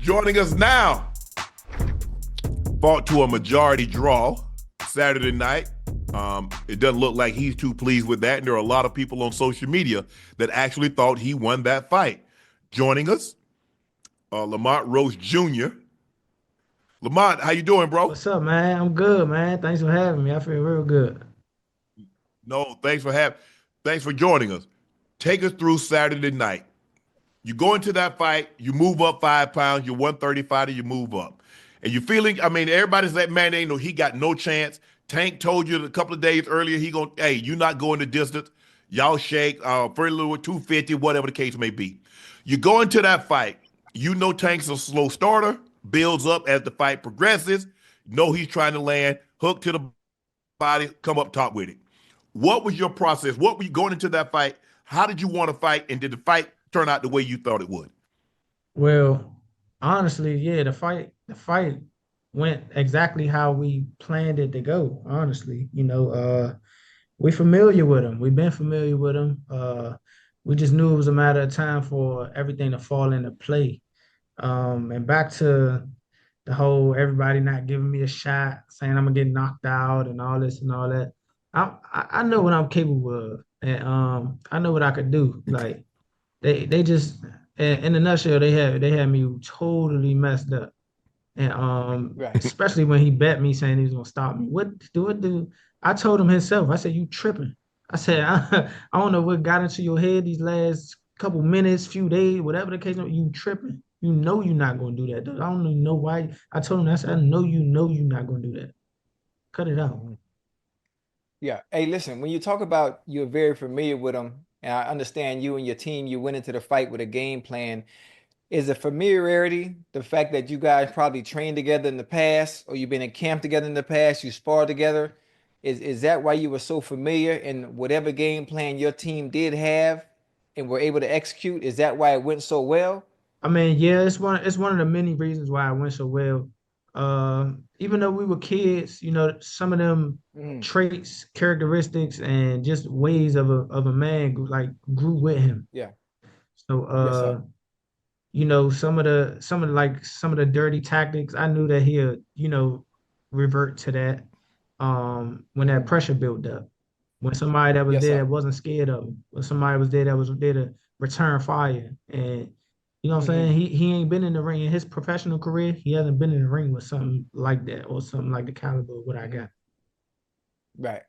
Joining us now, fought to a majority draw Saturday night. It doesn't look like he's too pleased with that, and there are a lot of people on social media that actually thought he won that fight. Joining us, Lamont Roach Jr. Lamont, how you doing, bro? What's up, man? I'm good, man. Thanks for having me. I feel real good. No, thanks for joining us. Take us through Saturday night. You go into that fight, you move up 5 pounds, you're 135 and you move up. And you're feeling, I mean, everybody's like, man, they know he got no chance. Tank told you a couple of days earlier, hey, you're not going the distance. Y'all shake, for a little 250, whatever the case may be. You go into that fight, you know Tank's a slow starter, builds up as the fight progresses, know he's trying to land, hook to the body, come up top with it. What was your process? What were you going into that fight? How did you want to fight? And did the fight turn out the way you thought it would? Well, honestly, yeah, the fight went exactly how we planned it to go. Honestly, we familiar with him. We've been familiar with him. We just knew it was a matter of time for everything to fall into play. And back to the whole everybody not giving me a shot, saying I'm gonna get knocked out and all this and all that. I know what I'm capable of, and I know what I could do. Like they just in a nutshell, they had me totally messed up. And Right. especially when he bet me saying he was gonna stop me. What do I told him himself, I said, you tripping. I said, I don't know what got into your head these last couple minutes, few days, whatever the case, you tripping. You know you're not gonna do that. Dude. I don't even know why. I told him, I said, I know you're not gonna do that. Cut it out. Mhm. Yeah. Hey, listen, when you talk about you're very familiar with them, and I understand you and your team, you went into the fight with a game plan. Is the familiarity the fact that you guys probably trained together in the past, or you've been in camp together in the past, you sparred together? Is that why you were so familiar in whatever game plan your team did have and were able to execute? Is that why it went so well? I mean, yeah, it's one of the many reasons why it went so well. Even though we were kids, some of them Mm, traits, characteristics, and just ways of a man grew with him. yeah. So Yes, sir. some of the dirty tactics, I knew that he'll, revert to that when that Mm, pressure built up. When somebody that was yes, there sir. that wasn't scared of him, when somebody was there that was there to return fire. And you know what I'm Hmm. saying? He ain't been in the ring in his professional career. He hasn't been in the ring with something like that or something like the caliber of what I got. Right.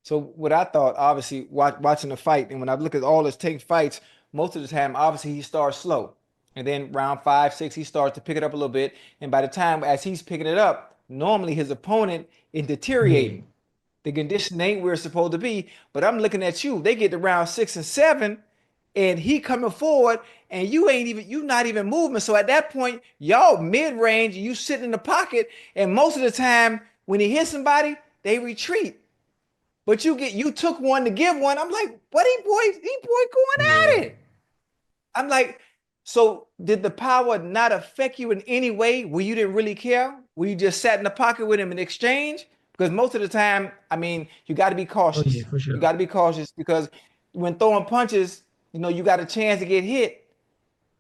So what I thought, obviously, watching the fight, and when I look at all his take fights, most of the time, obviously, he starts slow, and then round five, six, he starts to pick it up a little bit, and by the time as he's picking it up, normally his opponent is Yeah. deteriorating. The condition ain't where it's supposed to be. But I'm looking at you. They get to round six and seven, and he coming forward, and you not even moving. So at that point, y'all mid range, you sitting in the pocket, and most of the time when he hits somebody, they retreat. But you took one to give one. I'm like, what he boy going Yeah. at it. I'm like, so did the power not affect you in any way where you didn't really care? Where you just sat in the pocket with him in exchange? Because most of the time, I mean, you got to be Oh yeah, cautious. for You sure. got to be cautious because when throwing punches, you got a chance to get hit,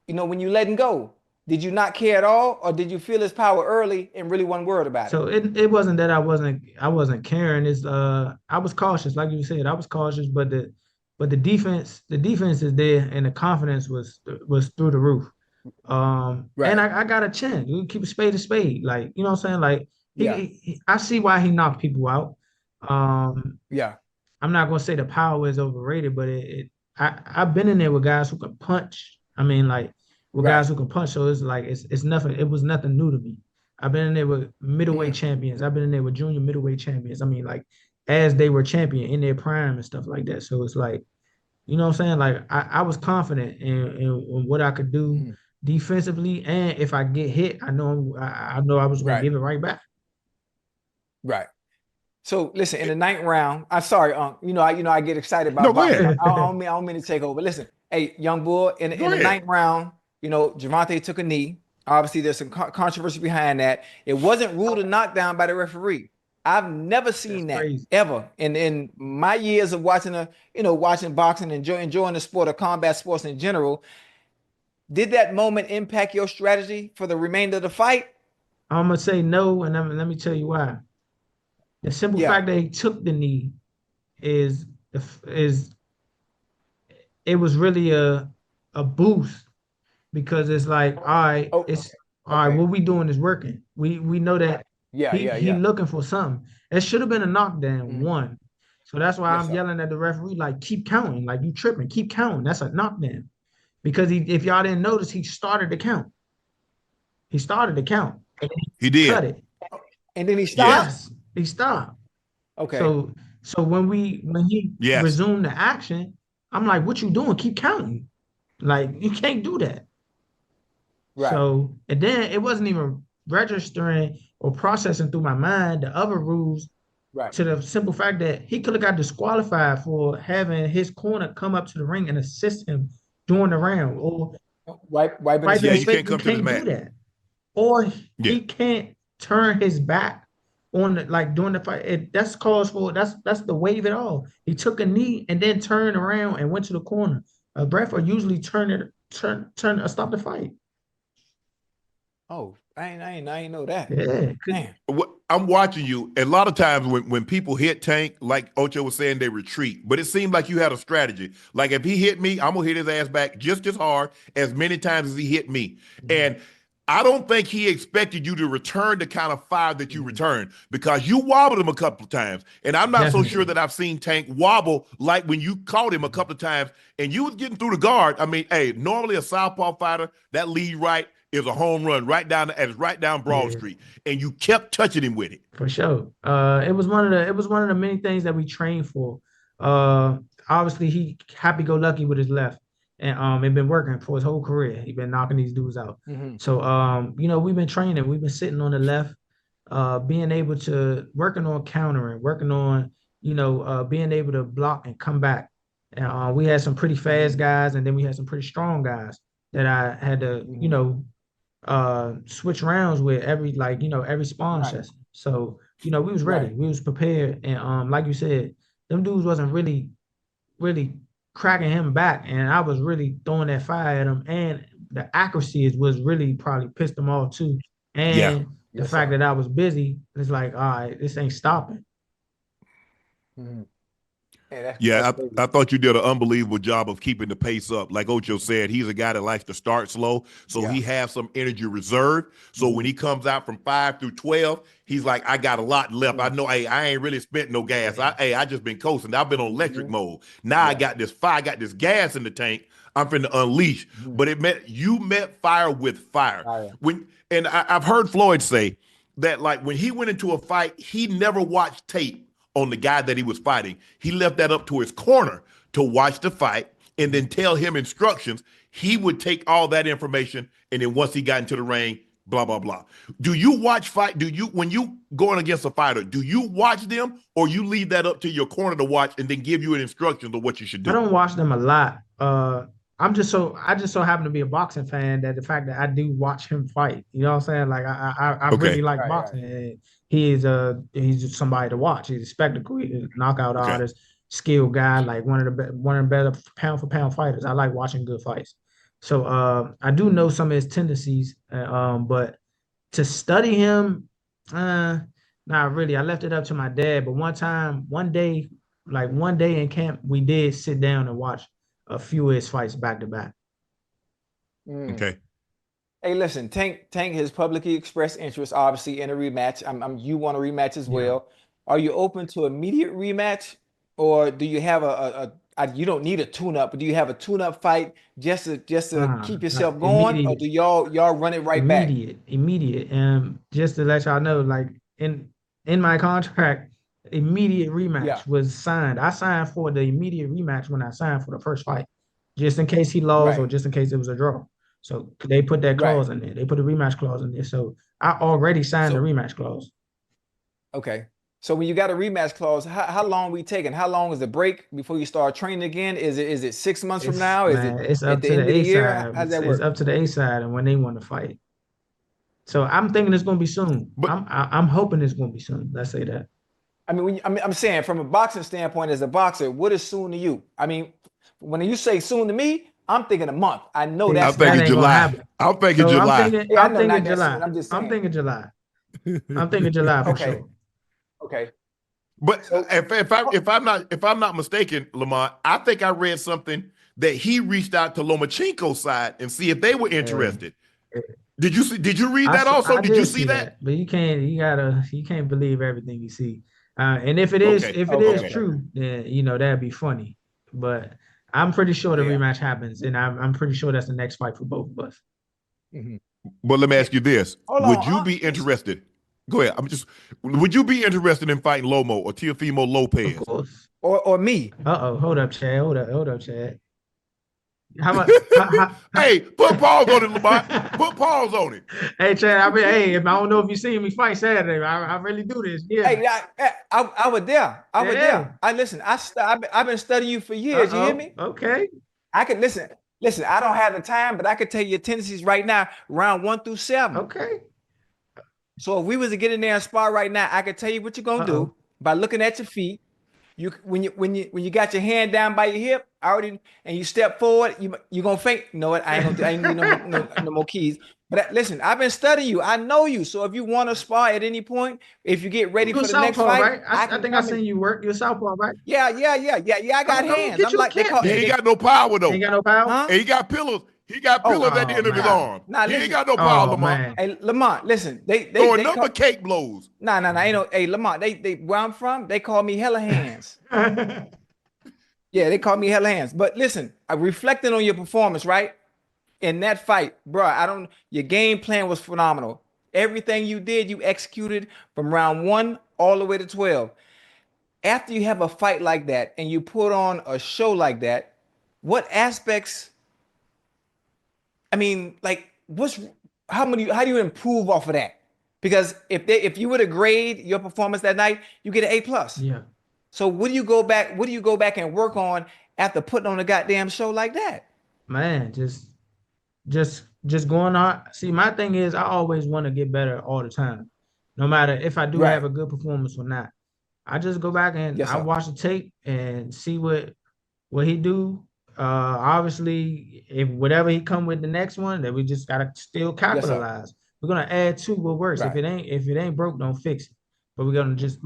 when you letting go. Did you not care at all? Or did you feel his power early and really wasn't worried about it? So it wasn't that I wasn't caring. It's I was cautious, like you said, I was cautious, but the defense is there and the confidence was through the roof. And Right. I got a chin. You keep a spade a spade. Like, you know what I'm saying? Like Yeah. I see why he knocked people out. Um, Yeah. I'm not gonna say the power is overrated, but I've been in there with guys who can punch. I mean, like with Right. guys who can punch. So it's like it's nothing. It was nothing new to me. I've been in there with middleweight Mm. champions. I've been in there with junior middleweight champions. I mean, like as they were champion in their prime and stuff like that. So it's like, you know what I'm saying? Like I was confident in what I could do Mm. defensively, and if I get hit, I know I was gonna Right. give it right back. Right. So listen, in the ninth round, I'm sorry, Unc. I get excited No, about go boxing. ahead. I don't mean to take over. Listen, hey, young boy, in Go the ahead. ninth round, Gervonta took a knee. Obviously, there's some controversy behind that. It wasn't ruled a knockdown by the referee. I've never That's seen that crazy. ever in my years of watching watching boxing, enjoying the sport of combat sports in general. did that moment impact your strategy for the remainder of the fight? I'm gonna say no, and let me tell you why. The simple Yeah. fact that he took the knee is is it was really a boost because it's like, all right, Oh, it's all right, okay. what we doing is working. We know that Yeah, yeah, he yeah. looking for something. It should have been a knockdown, Mhm. one. So that's why Yes, I'm sir. yelling at the referee, like, keep counting, like you tripping, keep counting. That's a knockdown. Because if y'all didn't notice, he started the count. He started the count and then He he cut did. it. And then he stopped? Yes. Yes, he stopped. Okay. So when he Yes. resumed the action, I'm like, what you doing? Keep counting. Like you can't do that. Right. So and then it wasn't even registering or processing through my mind the other rules Right. to the simple fact that he could have got disqualified for having his corner come up to the ring and assist him during the round or Wiping his wiping Yeah, his you face. face. can't You come to this can't do mat. that. Or Yeah. he can't turn his back on the like during the fight. That's cause for that's the wave it all. He took a knee and then turned around and went to the corner. A ref will usually stop the fight. Oh, I ain't know that. Yeah, Man. I'm watching you. A lot of times when people hit Tank, like Ocho was saying, they retreat. But it seemed like you had a strategy. Like if he hit me, I'm gonna hit his ass back just as hard as many times as he hit me. mhm, And I don't think he expected you to return the kind of fire that you mhm. returned because you wobbled him a couple of times. And I'm not so sure Definitely. that I've seen Tank wobble like when you caught him a Mhm. couple of times and you was getting through the guard. I mean, hey, normally a southpaw fighter, that lead right is a home run right down Broad Yeah, Street. And you kept touching him with it. for sure. It was one of the many things that we trained for. Uh, Obviously he happy go lucky with his left, and it been working for his whole career. He been knocking these dudes out. Hmm. So we've been training. We've been sitting on the left, being able to working on countering, working on being able to block and come back. And we had some pretty fast Hmm. guys, and then we had some pretty strong guys that I had to Hmm. switch rounds with every sparring Right. session. So, we was ready. Right. We was prepared. And like you said, them dudes wasn't really cracking him back. And I was really throwing that fire at him. And the accuracy was really probably pissed them off too. Yeah. And the Yes, fact sir. that I was busy, it's like, all right, this ain't stopping. Hmm. Yeah, that's Yeah, crazy. I thought you did an unbelievable job of keeping the pace up. Like Ocho said, he's a guy that likes to start slow, so Yeah. he has some energy reserved. So when Hmm. he comes out from 5 through 12, he's like, I got a lot left. I Hmm. know, hey, I ain't really spent no gas. Yeah. I just been coasting. I've been on electric Hmm. mode. Now I Yeah. got this fire, I got this gas in the tank. I'm finna unleash. Hmm. But you met fire with fire. Fire. I've heard Floyd say that like when he went into a fight, he never watched tape on the guy that he was fighting. He left that up to his corner to watch the fight and then tell him instructions. He would take all that information and then once he got into the ring, blah blah blah. Do you watch fight? Do you when you going against a fighter? Do you watch them or you leave that up to your corner to watch and then give you an instructions of what you should I do? don't watch them a lot. I just so happen to be a boxing fan that the fact that I do watch him fight, you know what I'm saying? Like I really Okay. like Right. Right. boxing. And he's just somebody to watch. He's a spectacle. He's a knockout Okay. artist, skilled guy, like one of the better pound for pound fighters. I like watching good fights. So I do know some of his tendencies, but to study him, not really. I left it up to my dad. But one day in camp, we did sit down and watch a few of his fights back to back. Mm. Okay. Hey, listen, Tank has publicly expressed interest, obviously, in a rematch. You want a rematch as Yeah. well. Are you open to immediate rematch, or do you have you don't need a tune-up, but do you have a tune-up fight just to keep Not yourself going, or immediate, do y'all run it right back? immediate. And just to let y'all know, like in my contract, immediate Yeah, rematch was signed. I signed for the immediate rematch when I signed for the first fight, just in case he lost or right, just in case it was a draw. So they put that right. clause in there. They put a rematch clause in there. So I already signed the So rematch clause. okay. So when you got a rematch clause, how long we taking? How long is the break before you start training again? Is it 6 months from It's now? Is man, it it's at up the to the end of the A year? side. How's that It's work? up to the A side and when they want to fight. So I'm thinking it's gonna be soon. But I'm hoping it's gonna be soon. Let's say that. I mean, I'm saying from a boxing standpoint, as a boxer, what is soon to you? I mean, when you say soon to me, I'm thinking a month. I know See, that's I'm that thinking ain't gonna July. happen. I'm thinking So July. Yeah, I I'm know thinking not that soon. July. I'm just I'm saying. thinking July. I'm thinking July for Okay, sure. okay. But So, if I'm not mistaken, Lamont, I think I read something that he reached out to Lomachenko's side and see if they were Hey, interested. Did you read I that saw, also? I Did you did see see that? that, but you can't believe everything you see. And if Okay. it okay, is Okay. okay. true, then that'd be funny. But I'm pretty sure the Yeah. rematch happens, and I'm pretty sure that's the next fight for both of us. Mhm. But let me Hey, ask you this. hold Would you on, be interested? Go ahead. Would you be interested in fighting Lomo or Teofimo Of Lopez? course. or me. Hold up, Chad. Hold up, Chad. How about Hey, put pause on it, Lamont. how, Put pause on it. Hey, Chad, hey, if I don't know if you seen me fight Saturday, I really do this. Yeah. Hey, I was there. I was Yeah. there. I listen. I've been studying you for years. You hear Uh-oh. me? Okay. I could listen. Listen, I don't have the time, but I could tell you your tendencies right now, round 1 through 7. Okay. So if we was to get in there and spar right now, I could tell you what you're gonna do Uh-oh. by looking at your feet. You when you got your hand down by your hip, already, and you step forward, you gonna faint. You know what? I ain't need no more keys. But listen, I've been studying you. I know you. So if you want to spar at any point, if you get ready You're for the next southpaw, fight, right? I I can think I come seen in. you work. You're southpaw, right? Yeah. I got I'm gonna hands. get I'm you a like they camp call He they, ain't then. they got no power Ain't though. got no power? huh? And he got pillars. He got Oh, pillars at the Oh end of his man. arm. nah, He ain't listen. got no power, Oh Lamont. man. Hey, Lamont, listen. Throwing They nothing call but cake blows. nah. Ain't no. Hey, Lamont, they where I'm from, they call me hella hands. Yeah, they call me hella hands. But listen, I reflecting on your performance, right? In that fight, bro, your game plan was phenomenal. Everything you did, you executed from round 1 all the way to 12. After you have a fight like that and you put on a show like that, what aspects, I mean, like how do you improve off of that? Because if you were to grade your performance that night, you get an A+. Yeah. So what do you go back and work on after putting on a goddamn show like that? Man, just going on. See, my thing is I always want to get better all the time. No matter if I do have Right. a good performance or not. I just go back and Yes, I sir. watch the tape and see what he do. Obviously, if whatever he come with the next one, that we just gotta still Yes, sir. capitalize. We're gonna add to what works. Right. If it ain't broke, don't fix it. But we're gonna Yes,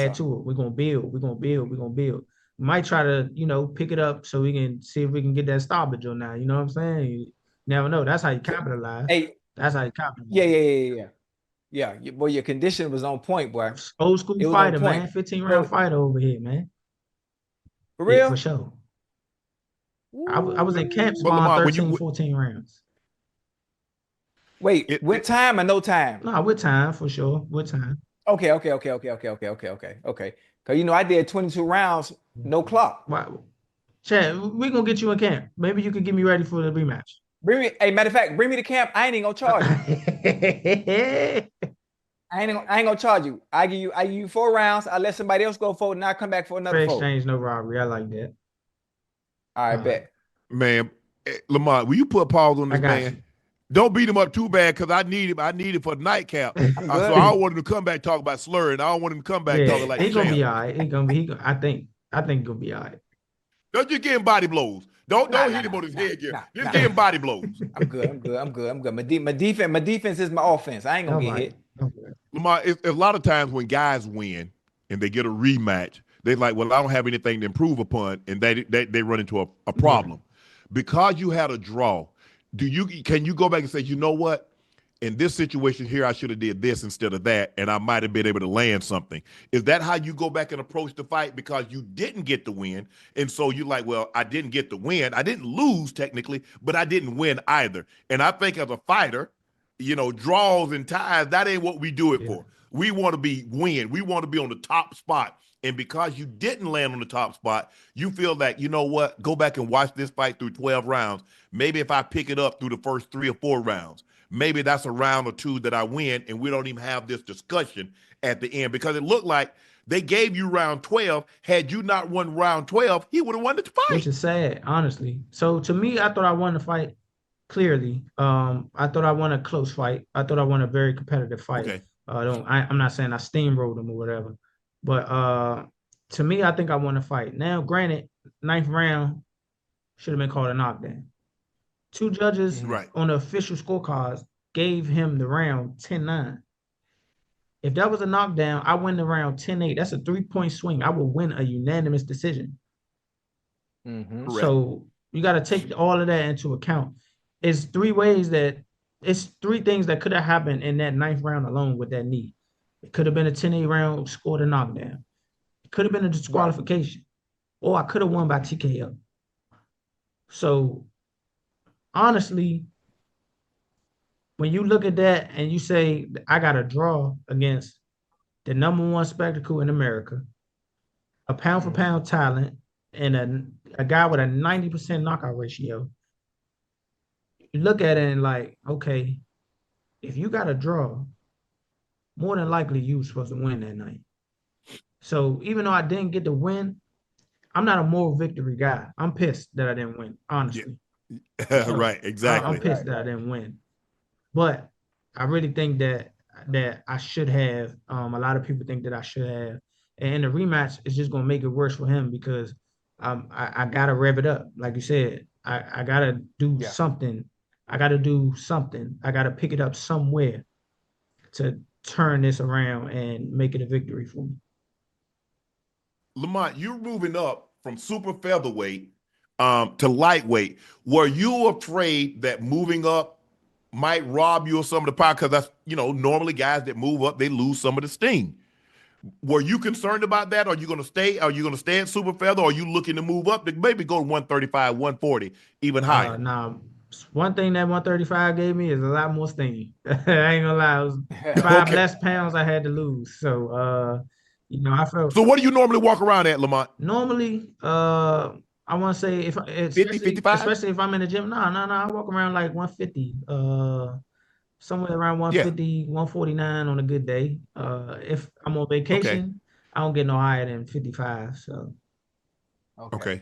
add sir. to it. We're gonna build. We're gonna build. We're gonna build. We might try to pick it up so we can see if we can get that stoppage on now. You know what I'm saying? You never know. That's how you So, capitalize. hey, That's how you capitalize. Boy, your condition was on point, boy. Old school It was on fighter, point. man. 15 round So fighter over here, man. for Yeah, for real? sure. I was in camp But Ooh. spawn Lamont, 13, 14 rounds. Wait, it, with it time or no time? No, with time for sure. With time. Okay. Cause I did 22 rounds, no clock. Wow. Chad, we gonna get you in camp. Maybe you could get me ready for the rematch. Matter of fact, bring me to camp. I ain't even gonna charge you. I ain't gonna charge you. I give you 4 rounds. I let somebody else go forward, and I come back for another Fair 4. exchange, no robbery. I like that. All All right, right. bet. man, Lamont, will you put pause on I this got man? you. Don't beat him up too bad because I need him. I need him for the nightcap. I'm So good. I don't want him to come back talking about slurring. I don't want him to come back talking Yeah, like he gonna be Champ. all right. I think he'll be all right. Don't just give him body blows. Nah, Don't nah, hit him nah, on his nah, head gear. nah, Just nah. give him body blows. I'm good. My defense is my offense. I ain't gonna All get right. hit. Okay. Lamar, it's a lot of times when guys win and they get a rematch, they're like, well, I don't have anything to improve upon, and they run into a Yeah. problem. Because you had a draw, can you go back and say, you know what? In this situation here, I should have did this instead of that, and I might have been able to land something. Is that how you go back and approach the fight because you didn't get the win? And so you're like, well, I didn't get the win. I didn't lose technically, but I didn't win either. And I think as a fighter, draws and ties, that ain't what we do it Yeah. for. We want to win. We want to be on the top spot. And because you didn't land on the top spot, you feel that, you know what, go back and watch this fight through 12 rounds. Maybe if I pick it up through the first 3 or 4 rounds, maybe that's a round or two that I win, and we don't even have this discussion at the end because it looked like they gave you round 12. Had you not won round 12, he would have won the Which fight. is sad, honestly. So to me, I thought I won the fight clearly. I thought I won a close fight. I thought I won a very competitive fight. Okay. I'm not saying I steamrolled him or whatever, but to me, I think I won the fight. Now, granted, ninth round should have been called a knockdown. Two judges Right. on the official scorecards gave him the round 10-9. If that was a knockdown, I win the round 10-8. That's a 3-point swing. I will win a unanimous decision. Correct. So you got to take all of that into account. It's three things that could have happened in that 9th round alone with that knee. It could have been a 10-8 round, scored a knockdown. It could have been a disqualification. Or I could have won by TKO. So honestly, when you look at that and you say, I got to draw against the #1 spectacle in America, a pound for pound talent, and a guy with a 90% knockout ratio, you look at it and like, okay, if you got a draw, more than likely you were supposed to win that night. So even though I didn't get to win, I'm not a moral victory guy. I'm pissed that I didn't win, honestly. Yeah. Right. Exactly. I'm pissed that I didn't win. But I really think that I should have. A lot of people think that I should have. And the rematch is just gonna make it worse for him because I gotta rev it up. Like you said, I gotta do something. I gotta do something. I gotta pick it up somewhere to turn this around and make it a victory for me. Lamont, you're moving up from super featherweight to lightweight. Were you afraid that moving up might rob you of some of the power? Because that's, normally guys that move up, they lose some of the sting. Were you concerned about that? Are you going to stay? Are you going to stay at super feather? Or are you looking to move up to maybe go to 135, 140, even higher? Now, one thing that 135 gave me is a lot more stinging. I ain't gonna lie, it was 5 Okay. less pounds I had to lose. So, I felt. So what do you normally walk around at, Lamont? Normally, I want to say if 50, 55? especially if I'm in the gym, no, I walk around like 150, somewhere around 150, 149 on a good day. If I'm on vacation, I don't get no higher than 55. So, Okay.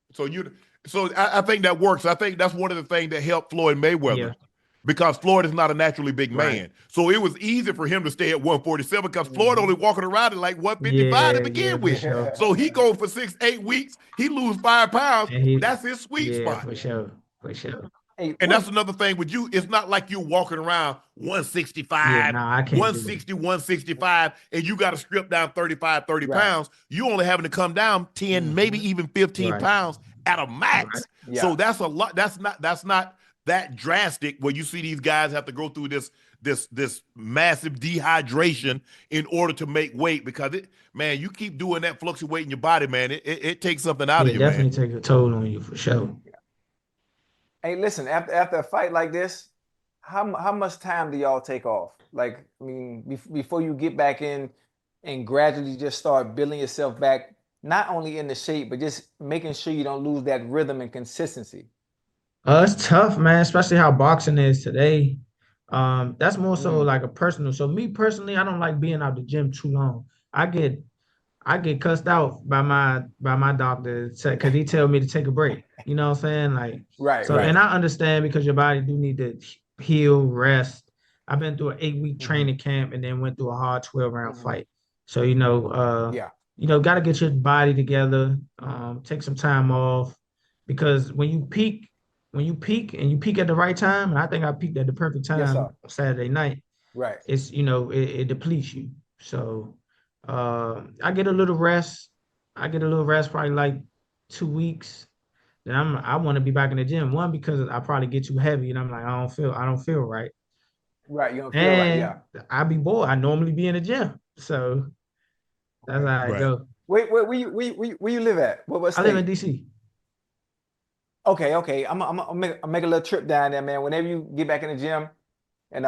So I think that works. I think that's one of the things that helped Floyd Mayweather. Because Floyd is not a naturally big man. So it was easy for him to stay at 147 because Floyd only walking around at like 155 to begin with. Sure. So he go for 6-8 weeks, he lose 5 pounds. That's his sweet spot. For sure. Hey, And that's another thing with you. It's not like you're walking around 165, I can't 160, 165, and you got to strip down 35, 30 pounds. You only having to come down 10, maybe even 15 pounds at a max. So that's a lot. That's not that drastic where you see these guys have to go through this massive dehydration in order to make weight because you keep doing that fluctuating your body, man. It takes something out of you, definitely man. take a toll on you for sure. Hey, listen, after a fight like this, how much time do y'all take off? Like, I mean, before you get back in and gradually just start building yourself back, not only in the shape, but just making sure you don't lose that rhythm and consistency. It's tough, man, especially how boxing is today. That's more so like a personal. So me personally, I don't like being out the gym too long. I get cussed out by my doctor because he tell me to take a break. You know what I'm saying? Like, right. And I understand because your body do need to heal, rest. I've been through an 8-week training camp and then went through a hard 12-round fight. So got to get your body together, take some time off because when you peak and you peak at the right time, and I think I peaked at the perfect time Saturday night. Right. It's it depletes you. So I get a little rest. Probably like 2 weeks. Then I want to be back in the gym. One, because I probably get too heavy and I'm like, I don't feel right. Right. You don't feel right. Yeah. I be bored. I normally be in the gym. So that's how I go. Wait, where you live at? What state? I live in DC. Okay. I'm make a little trip down there, man. Whenever you get back in the gym and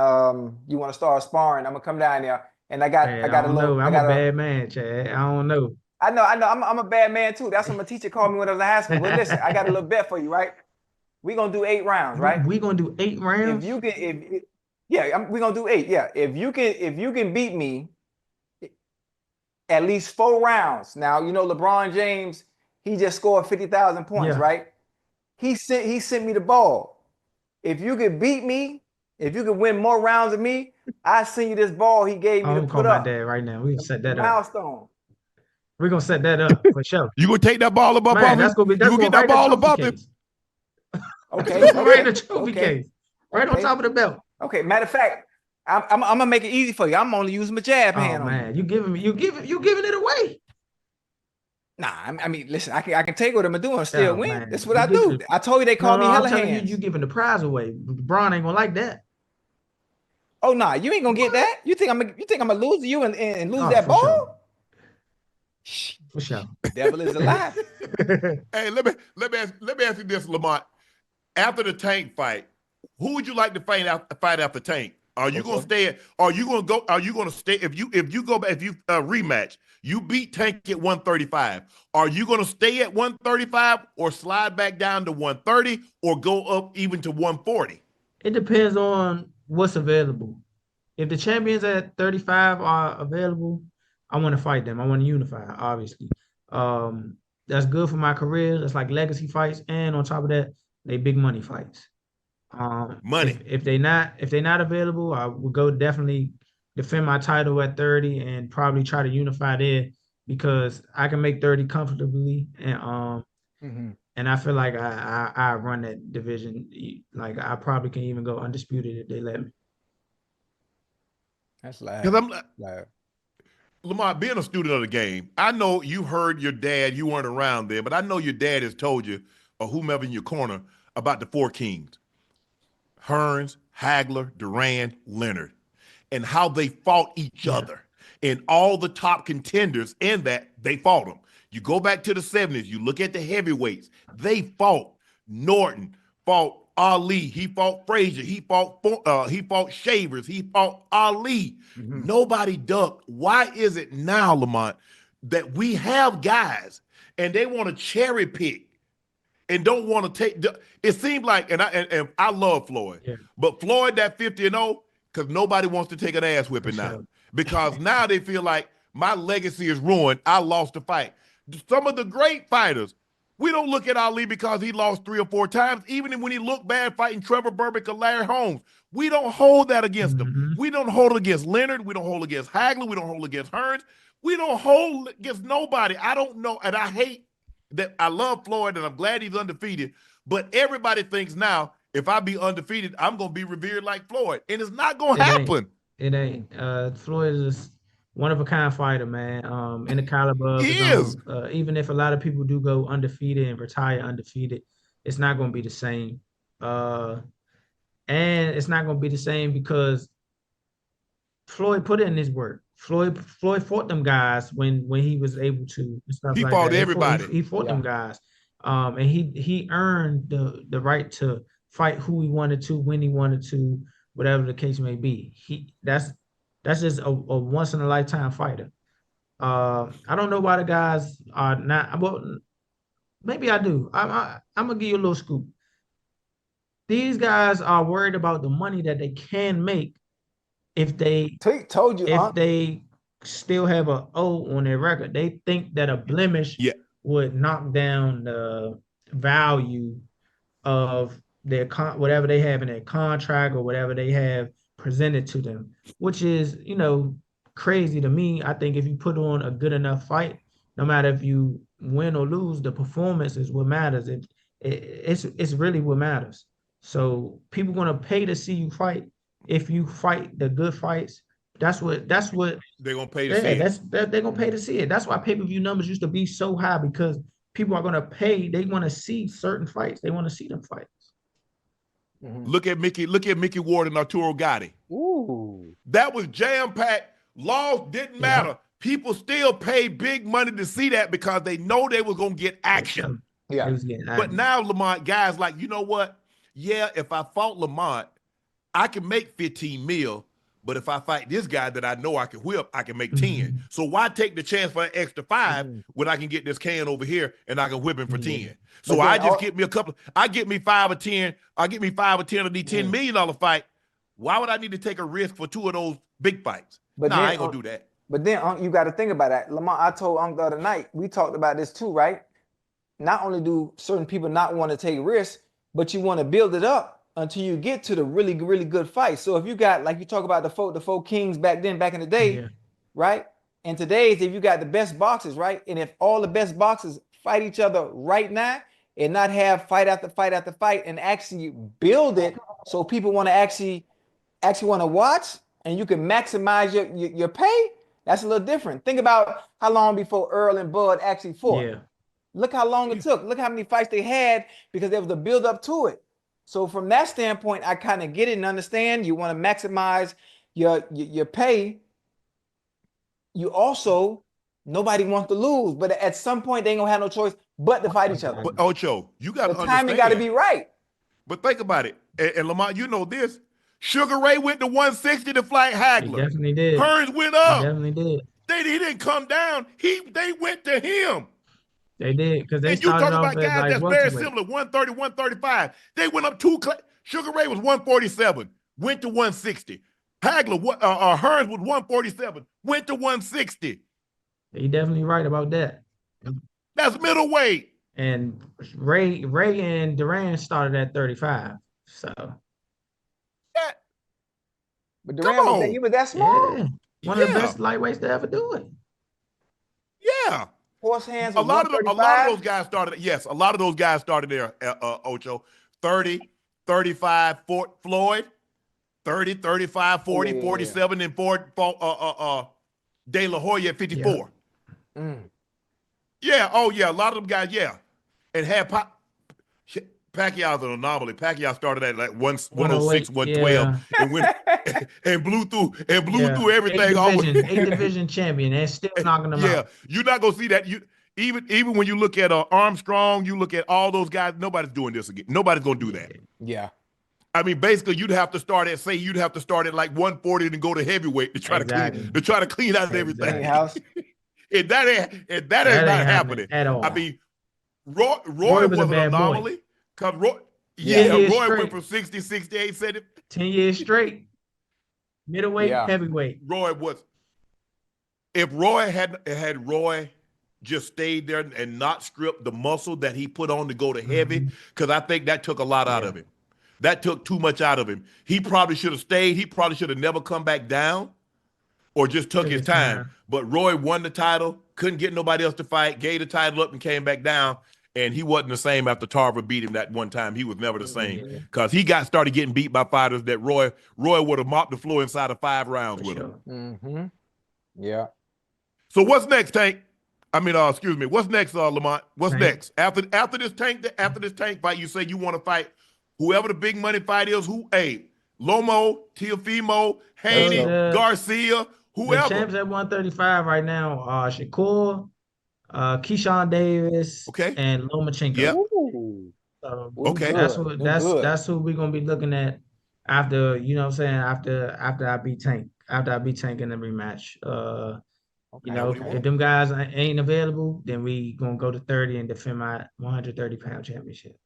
you want to start sparring, I'm gonna come down there. And I got a little. I'm a bad man, Chad. I don't know. I know. I'm a bad man too. That's what my teacher called me when I was in high school. But listen, I got a little bet for you, right? We're gonna do 8 rounds, right? We're gonna do 8 rounds. If you can, we're gonna do 8. Yeah, if you can beat me at least 4 rounds. Now you know LeBron James, he just scored 50,000 points, right? He sent me the ball. If you could beat me, if you could win more rounds than me, I send you this ball he gave me to put up. My dad right now. We can set that milestone. We're gonna set that up for sure. You gonna take that ball above him? That's gonna be get that ball above him. Okay, Right in okay, the trophy okay, case, right on okay, top of the belt. okay. Matter of fact, I'm gonna make it easy for you. I'm only using my jab Oh hand on you. man, you giving it away. Nah, I mean, listen, I can take what I'm doing and still Oh win. man, That's what you I giving do. it. I told you they call No, me no, I'm hella telling you, hands. you giving the prize away. LeBron ain't gonna like that. Oh nah, you ain't gonna get What? that. You think I'm gonna lose to you and lose Oh, that for sure, ball? Shh, for sure. devil is a lie. Hey, let me ask you this, Lamont. After the Tank fight, who would you like to fight after Tank? Are you gonna Ocho. stay? Are you gonna go? Are you gonna stay? If you go back, if you rematch, you beat Tank at 135. Are you gonna stay at 135 or slide back down to 130 or go up even to 140? It depends on what's available. If the champions at 35 are available, I want to fight them. I want to unify, obviously. That's good for my career. That's like legacy fights, and on top of that, they big money fights. Money. If they're not available, I would go definitely defend my title at 30 and probably try to unify there because I can make 30 comfortably Mhm. and I feel like I run that division. Like I probably can even go undisputed if they let me. That's Because loud. I'm Loud. Lamont, being a student of the game, I know you heard your dad, you weren't around there, but I know your dad has told you, or whomever in your corner, about the four kings: Hearns, Hagler, Duran, Leonard, and how they fought each Yeah. other. And all the top contenders in that, they fought them. You go back to the 70s, you look at the heavyweights, they fought. Norton fought Ali, he fought Frazier, he fought Shavers, he fought Ali. Mhm. Nobody ducked. Why is it now, Lamont, that we have guys and they want to cherry pick and don't want to take? It seems like, and I love Floyd, Yeah, but Floyd that 50-0 because nobody wants to take an ass for whipping now sure. because now they feel like my legacy is ruined. I lost the fight. Some of the great fighters, we don't look at Ali because he lost 3 or 4 times. Even when he looked bad fighting Trevor Burbick or Larry Holmes, we don't hold that against him. Hmm. We don't hold it against Leonard. We don't hold it against Hagler. We don't hold it against Hearns. We don't hold it against nobody. I don't know, and I hate that. I love Floyd, and I'm glad he's undefeated. But everybody thinks now, if I be undefeated, I'm gonna be revered like Floyd, and it's not gonna It ain't. happen. It ain't. Floyd is one of a kind fighter, man. In the caliber of He his is. own. Even if a lot of people do go undefeated and retire undefeated, it's not going to be the same. And it's not going to be the same because Floyd put in his work. Floyd fought them guys when he was able to and stuff He like fought that. everybody. He fought Yeah. them guys. And he earned the right to fight who he wanted to, when he wanted to, whatever the case may be. That's just a once in a lifetime fighter. I don't know why the guys are not. Well, maybe I do. I'm gonna give you a little scoop. These guys are worried about the money that they can make if they Told you, if Unc. they still have a O on their record. They think that a blemish Yeah, would knock down the value of their whatever they have in their contract or whatever they have presented to them, which is, crazy to me. I think if you put on a good enough fight, no matter if you win or lose, the performance is what matters. It's really what matters. So people gonna pay to see you fight if you fight the good fights. That's what they're gonna pay to yeah, see it. they're gonna pay Mhm. to see it. That's why pay-per-view numbers used to be so high because people are gonna pay. They want to see certain fights. They want to see them fights. Mhm. Look at Mickey Ward and Arturo Gotti. Ooh. That was jam packed. Laws didn't Yeah, matter. People still paid big money to see that because they know they was gonna get for action. sure. They Yeah. was getting But active. now Lamont, guys like, you know what? Yeah, if I fought Lamont, I can make 15 mil. But if I fight this guy that I know I can whip, I can make 10. Mhm. So why take the chance for an extra 5 Mhm. when I can get this can over here and I can whip him for Yeah, 10? So But I then just all get me a couple, I get me 5 or 10, I get me 5 or 10 of these $10 mhm. million fight. Why would I need to take a risk for 2 of those big fights? but Nah, I then ain't gonna do that. Unc, you got to think about that. Lamont, I told Unc the other night, we talked about this too, right? Not only do certain people not want to take risks, but you want to build it up until you get to the really, really good fight. So if you got, like you talk about the four kings back in the day, yeah, right? And today's, if you got the best boxers, right? And if all the best boxers fight each other right now, and not have fight after fight after fight, and actually build it so people want to actually want to watch, and you can maximize your pay. That's a little different. Think about how long before Earl and Bud actually fought. Yeah. Look how long it took. Look how many fights they had because there was a build up to it. So from that standpoint, I kind of get it and understand. You want to maximize your pay. You also, nobody wants to lose, but at some point they ain't gonna have no choice but to fight each other. But Ocho, you got to The understand. timing got to be right. But think about it, and Lamont, you know this. Sugar Ray went to 160 to fight He Hagler. definitely did. Hearns went He up. definitely did. He didn't come down. They went to him. They did because they And you started talking off about as guys like that's very welterweight. similar, 130, 135. They went up Sugar Ray was 147, went to 160. Hagler, Hearns was 147, went to 160. He definitely right about that. That's middleweight. And Ray and Duran started at 35. So That, But Come Duran on. he was that small. yeah, one of the Yeah. best lightweights to ever do it. yeah. Horse hands A was lot of 135. those guys started. Yes, a lot of those guys started there. Ocho, 30, 35. Floyd, 30, 35, 40, Yeah. 47, and De La Hoya at 54. Yeah. Oh yeah. A lot of them guys. Yeah, and had Pacquiao's an anomaly. Pacquiao started at like 106, 112, and went and blew through everything. Eight division champion, and still knocking them out. You're not gonna see that. Even when you look at Armstrong, you look at all those guys. Nobody's doing this again. Nobody's gonna do that. Yeah. I mean, basically, you'd have to start at like 140 and go to heavyweight to try to clean out everything. House. And that is not happening at all. I mean, Roy was an anomaly. Because Roy went from 60, 68, 70. 10 years straight. Middleweight, heavyweight. Roy was. If Roy had Roy just stayed there and not stripped the muscle that he put on to go to heavy, because I think that took a lot out of him. That took too much out of him. He probably should have stayed. He probably should have never come back down or just took his time. But Roy won the title, couldn't get nobody else to fight, gave the title up and came back down. And he wasn't the same after Tarver beat him that one time. He was never the same because he started getting beat by fighters that Roy would have mopped the floor inside of 5 rounds with him. Yeah. So what's next, Tank? I mean, excuse me. What's next, Lamont? What's next after this Tank fight? You say you want to fight whoever the big money fight is. Lomo, Teofimo, Haney, Garcia, whoever. The champs at 135 right now are Shakur, Keyshawn Davis, and Lomachenko. Yep. So Okay. That's who we're gonna be looking at after, you know what I'm saying, after I beat Tank. After I beat Tank in the rematch. If them guys ain't available, then we gonna go to 30 and defend my 130-pound championship.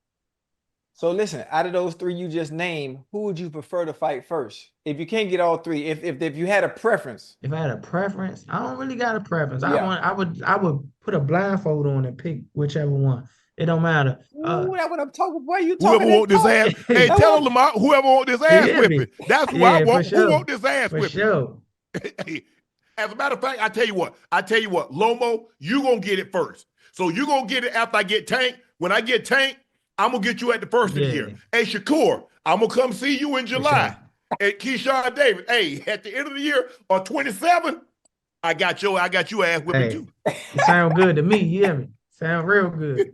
So listen, out of those 3 you just named, who would you prefer to fight first? If you can't get all 3, if you had a preference. If I had a preference, I don't really got a preference. I would put a blindfold on and pick whichever one. It don't matter. That's what I'm talking about. You talking whoever want this ass. Hey, tell him, Lamont, whoever want this ass whipping. That's who I want. Who want this ass whipping? For sure. As a matter of fact, I tell you what, Lomo, you gonna get it first. So you gonna get it after I get Tank. When I get Tank, I'm gonna get you at the first of the year. Hey, Shakur, I'm gonna come see you in July. And Keyshawn Davis, at the end of the year or 27, I got you ass whipping too. It sound good to me. You hear me? Sound real good.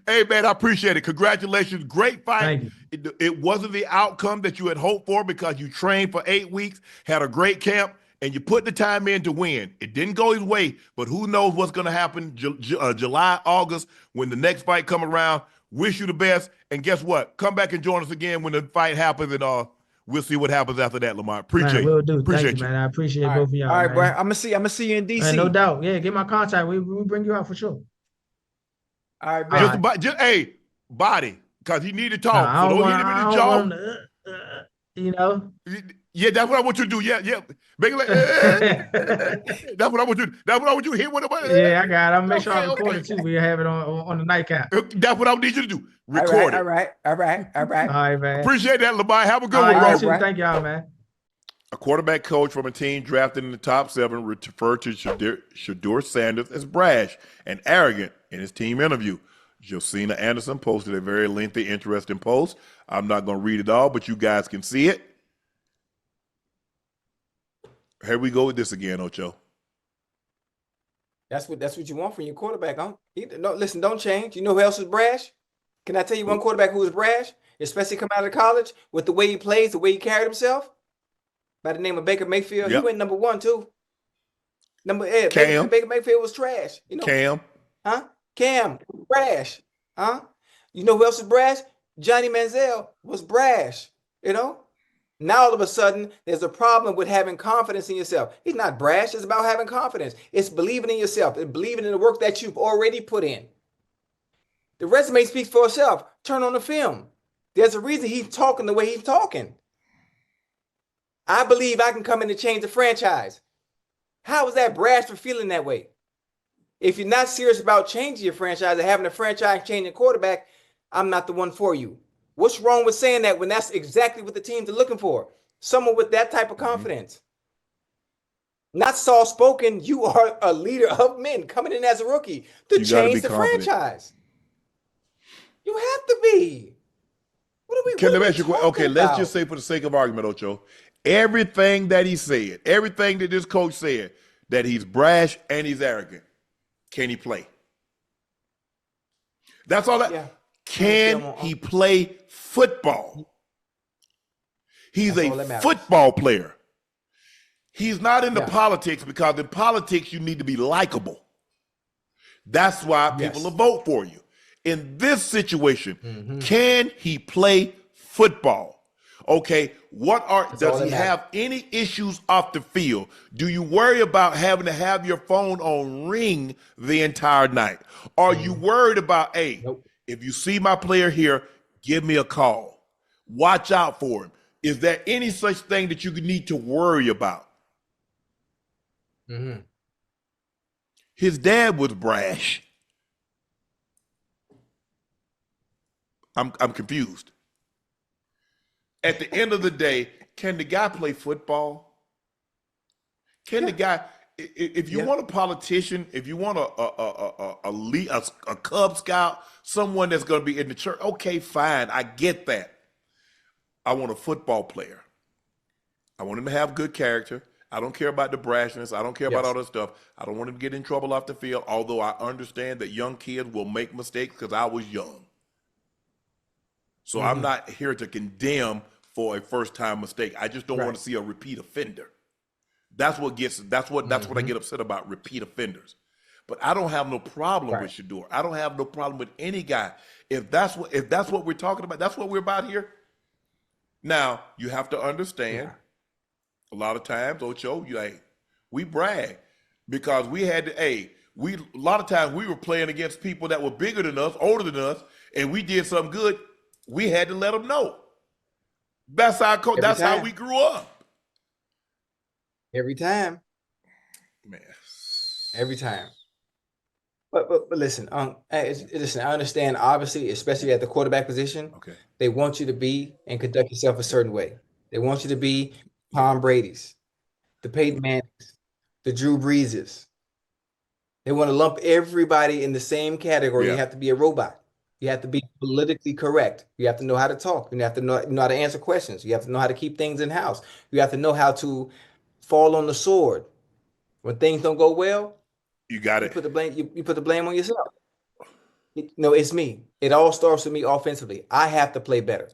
Hey man, I appreciate it. Congratulations, great fight. Thank you. It wasn't the outcome that you had hoped for because you trained for 8 weeks, had a great camp, and you put the time in to win. It didn't go his way, but who knows what's going to happen July, August, when the next fight come around. Wish you the best, and guess what? Come back and join us again when the fight happens, and we'll see what happens after that, Lamont. Appreciate it. We'll do. Appreciate Thank you, man. I appreciate both of y'all. All right, man. bro. I'm gonna see you in DC. Man, no doubt. Yeah, get my contact. We bring you out for sure. All right, man. Just body, because you need to talk. So don't hit him in the jaw. You know. Yeah, that's what I want you to do. Yeah. Make it like, that's what I want you. That's what I want you to hit with. Yeah, I got it. I'll make sure I record it too. We have it on the nightcap. That's what I need you to do. Record it. All right. All right, man. Appreciate that, Lamont. Have a good one, bro. Thank y'all, man. A quarterback coach from a team drafted in the top 7 referred to Shedeur Sanders as brash and arrogant in his team interview. Josina Anderson posted a very lengthy, interesting post. I'm not going to read it all, but you guys can see it. Here we go with this again, Ocho. That's what you want from your quarterback, huh? No, listen, don't change. You know who else is brash? Can I tell you one quarterback who is brash, especially coming out of college with the way he plays, the way he carried himself? By the name of Baker Mayfield. Yep. He went number 1 too. Cam. Baker Mayfield was trash. You know, Cam. huh? Cam, brash. Huh? You know who else is brash? Johnny Manziel was brash. You know? Now all of a sudden, there's a problem with having confidence in yourself. He's not brash. It's about having confidence. It's believing in yourself and believing in the work that you've already put in. The resume speaks for itself. Turn on the film. There's a reason he's talking the way he's talking. I believe I can come in and change the franchise. How is that brash for feeling that way? If you're not serious about changing your franchise or having a franchise changing quarterback, I'm not the one for you. What's wrong with saying that when that's exactly what the teams are looking for? Someone with that type of confidence. Not soft-spoken. You are a leader of men coming in as a rookie to change the franchise. You have to be. What are we talking Okay, about? let's just say for the sake of argument, Ocho, everything that he said, everything that this coach said, that he's brash and he's arrogant, can he play? That's all that. Yeah. Can he play football? He's a football player. He's not into politics, because in politics you need to be likable. That's why people will vote for you. In this situation, can he play football? Okay, does he have any issues off the field? Do you worry about having to have your phone on ring the entire night? Are you worried about, if you see my player here, give me a call. Watch out for him. Is there any such thing that you need to worry about? His dad was brash. I'm confused. At the end of the day, can the guy play football? Can the guy, if you want a politician, if you want a Cub Scout, someone that's going to be in the church, okay, fine, I get that. I want a football player. I want him to have good character. I don't care about the brashness. I don't care about all that stuff. I don't want him to get in trouble off the field, although I understand that young kids will make mistakes, because I was young. So I'm not here to condemn for a first-time mistake. I just don't want to see a repeat offender. That's what I get upset about, repeat offenders. But I don't have no problem with Shedeur. I don't have no problem with any guy. If that's what we're talking about, that's what we're about here. Now, you have to understand, a lot of times, Ocho, we brag because we had to, a lot of times we were playing against people that were bigger than us, older than us, and we did something good. We had to let them know. That's how we grew up. Every time. Man. Every time. But listen, listen, I understand, obviously, especially at the quarterback position, they want you to be and conduct yourself a certain way. They want you to be Tom Brady's, the Peyton Manning's, the Drew Breeses. They want to lump everybody in the same category. You have to be a robot. You have to be politically correct. You have to know how to talk. You have to know how to answer questions. You have to know how to keep things in house. You have to know how to fall on the sword. When things don't go well, you got it. Put the blame. You put the blame on yourself. No, it's me. It all starts with me offensively. I have to play better.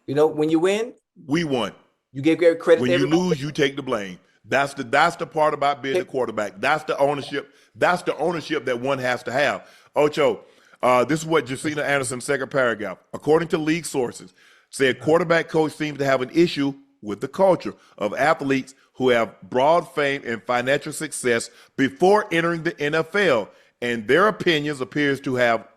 You know, when you win, we won. You give great credit. When you lose, you take the blame. That's the part about being the quarterback. That's the ownership. That's the ownership that one has to have. Ocho, this is what Josina Anderson's second paragraph, according to league sources, said quarterback coach seems to have an issue with the culture of athletes who have broad fame and financial success before entering the NFL, and their opinions appears to have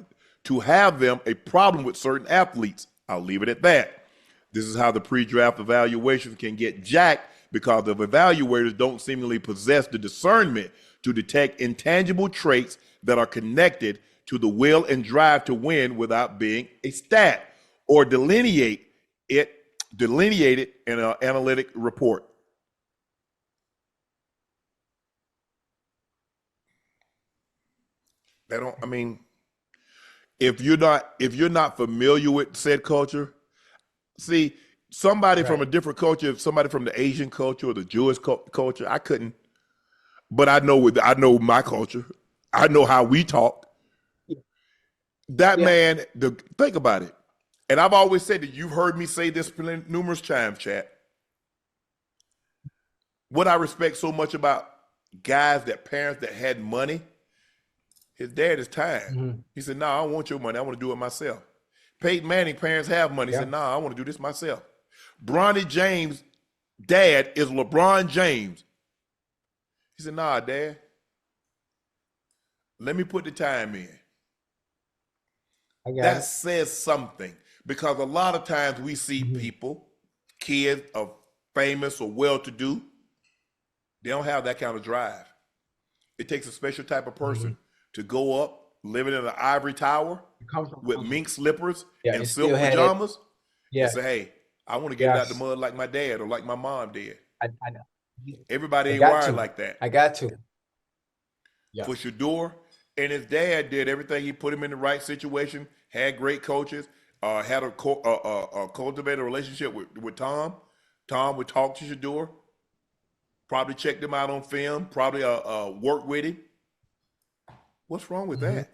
them a problem with certain athletes. I'll leave it at that. This is how the pre-draft evaluations can get jacked, because the evaluators don't seemingly possess the discernment to detect intangible traits that are connected to the will and drive to win without being a stat or delineate it in an analytic report. They don't. I mean, if you're not familiar with said culture, see somebody from a Right. different culture, somebody from the Asian culture or the Jewish culture, I couldn't. But I know my culture. I know how we talk. Yeah. That Yeah. man, think about it. And I've always said that you've heard me say this numerous times, chat. What I respect so much about guys that parents that had money, his dad is time. Mhm. He said, "No, I don't want your money. I want to do it myself." Peyton Manning parents have money. He Yeah. said, "No, I want to do this myself." Bronny James' dad is LeBron James. He said, "Nah, dad, let me put the time in." I got That it. says something because a lot of times we see Mhm. people, kids of famous or well-to-do, they don't have that kind of drive. It takes a special type of person Mhm. to go up, living in an ivory tower It comes from with mink slippers yeah, and and still silk had it. pajamas and Yeah. say, "Hey, I want to get it out the Yes. mud like my dad or like my mom did." I know. Everybody I ain't got wired to. like that. I got to. Yeah. For Shedeur and his dad did everything. He put him in the right situation, had great coaches, had a cultivated relationship with Tom. Tom would talk to Shedeur, probably checked him out on film, probably work with him. What's wrong with Mhm.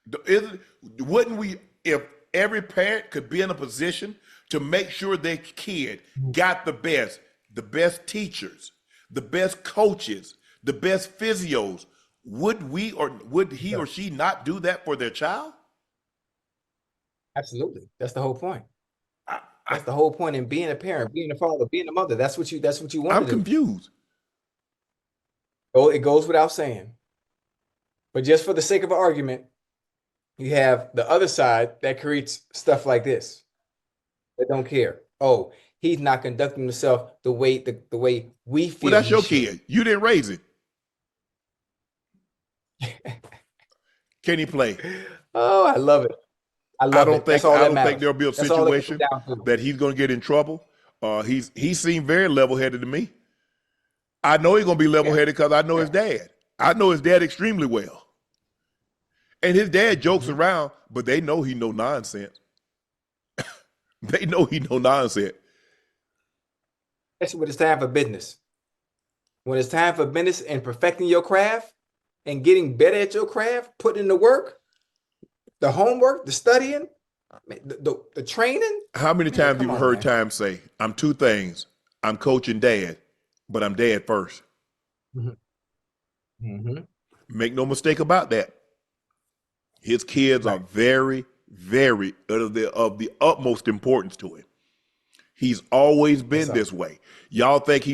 that? Isn't, wouldn't we, if every parent could be in a position to make sure their kid got the best teachers, the best coaches, the best physios, would we or would he Yeah. or she not do that for their child? Absolutely. That's the whole point. I, I, That's the whole point in being a parent, being a father, being a mother. That's what you want I'm to do. confused. Oh, it goes without saying. But just for the sake of argument, you have the other side that creates stuff like this. They don't care. Oh, he's not conducting himself the way we Well, feel that's he your should. kid. You didn't raise it. Can he play? Oh, I love it. I I love don't it. That's think all I that don't think matters. there'll be a That's all it comes situation down to. that he's going to get in trouble. He seemed very level headed to me. I know he's gonna be level Yeah. headed because I know his Yeah. dad. I know his dad extremely well, and his dad jokes Mhm. around, but they know he no nonsense. They know he no nonsense. Especially when it's time for business. When it's time for business and perfecting your craft and getting better at your craft, putting in the work, the homework, the studying, the training. How many Man, times come you've on, heard man. Time say, "I'm two things. I'm coach and dad, but I'm dad first." Mhm. Mhm. Make no mistake about that. His kids are Right. very, very of the utmost importance to him. He's always Yes, been sir. this way. Y'all think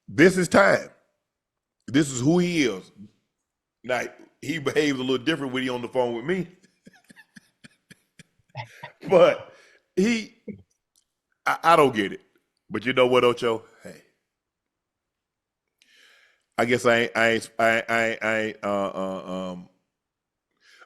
this is Time. This is who he is. Now he behaves a little different when he on the phone with me, but he, I don't get it. But you know what, Ocho? Hey, I guess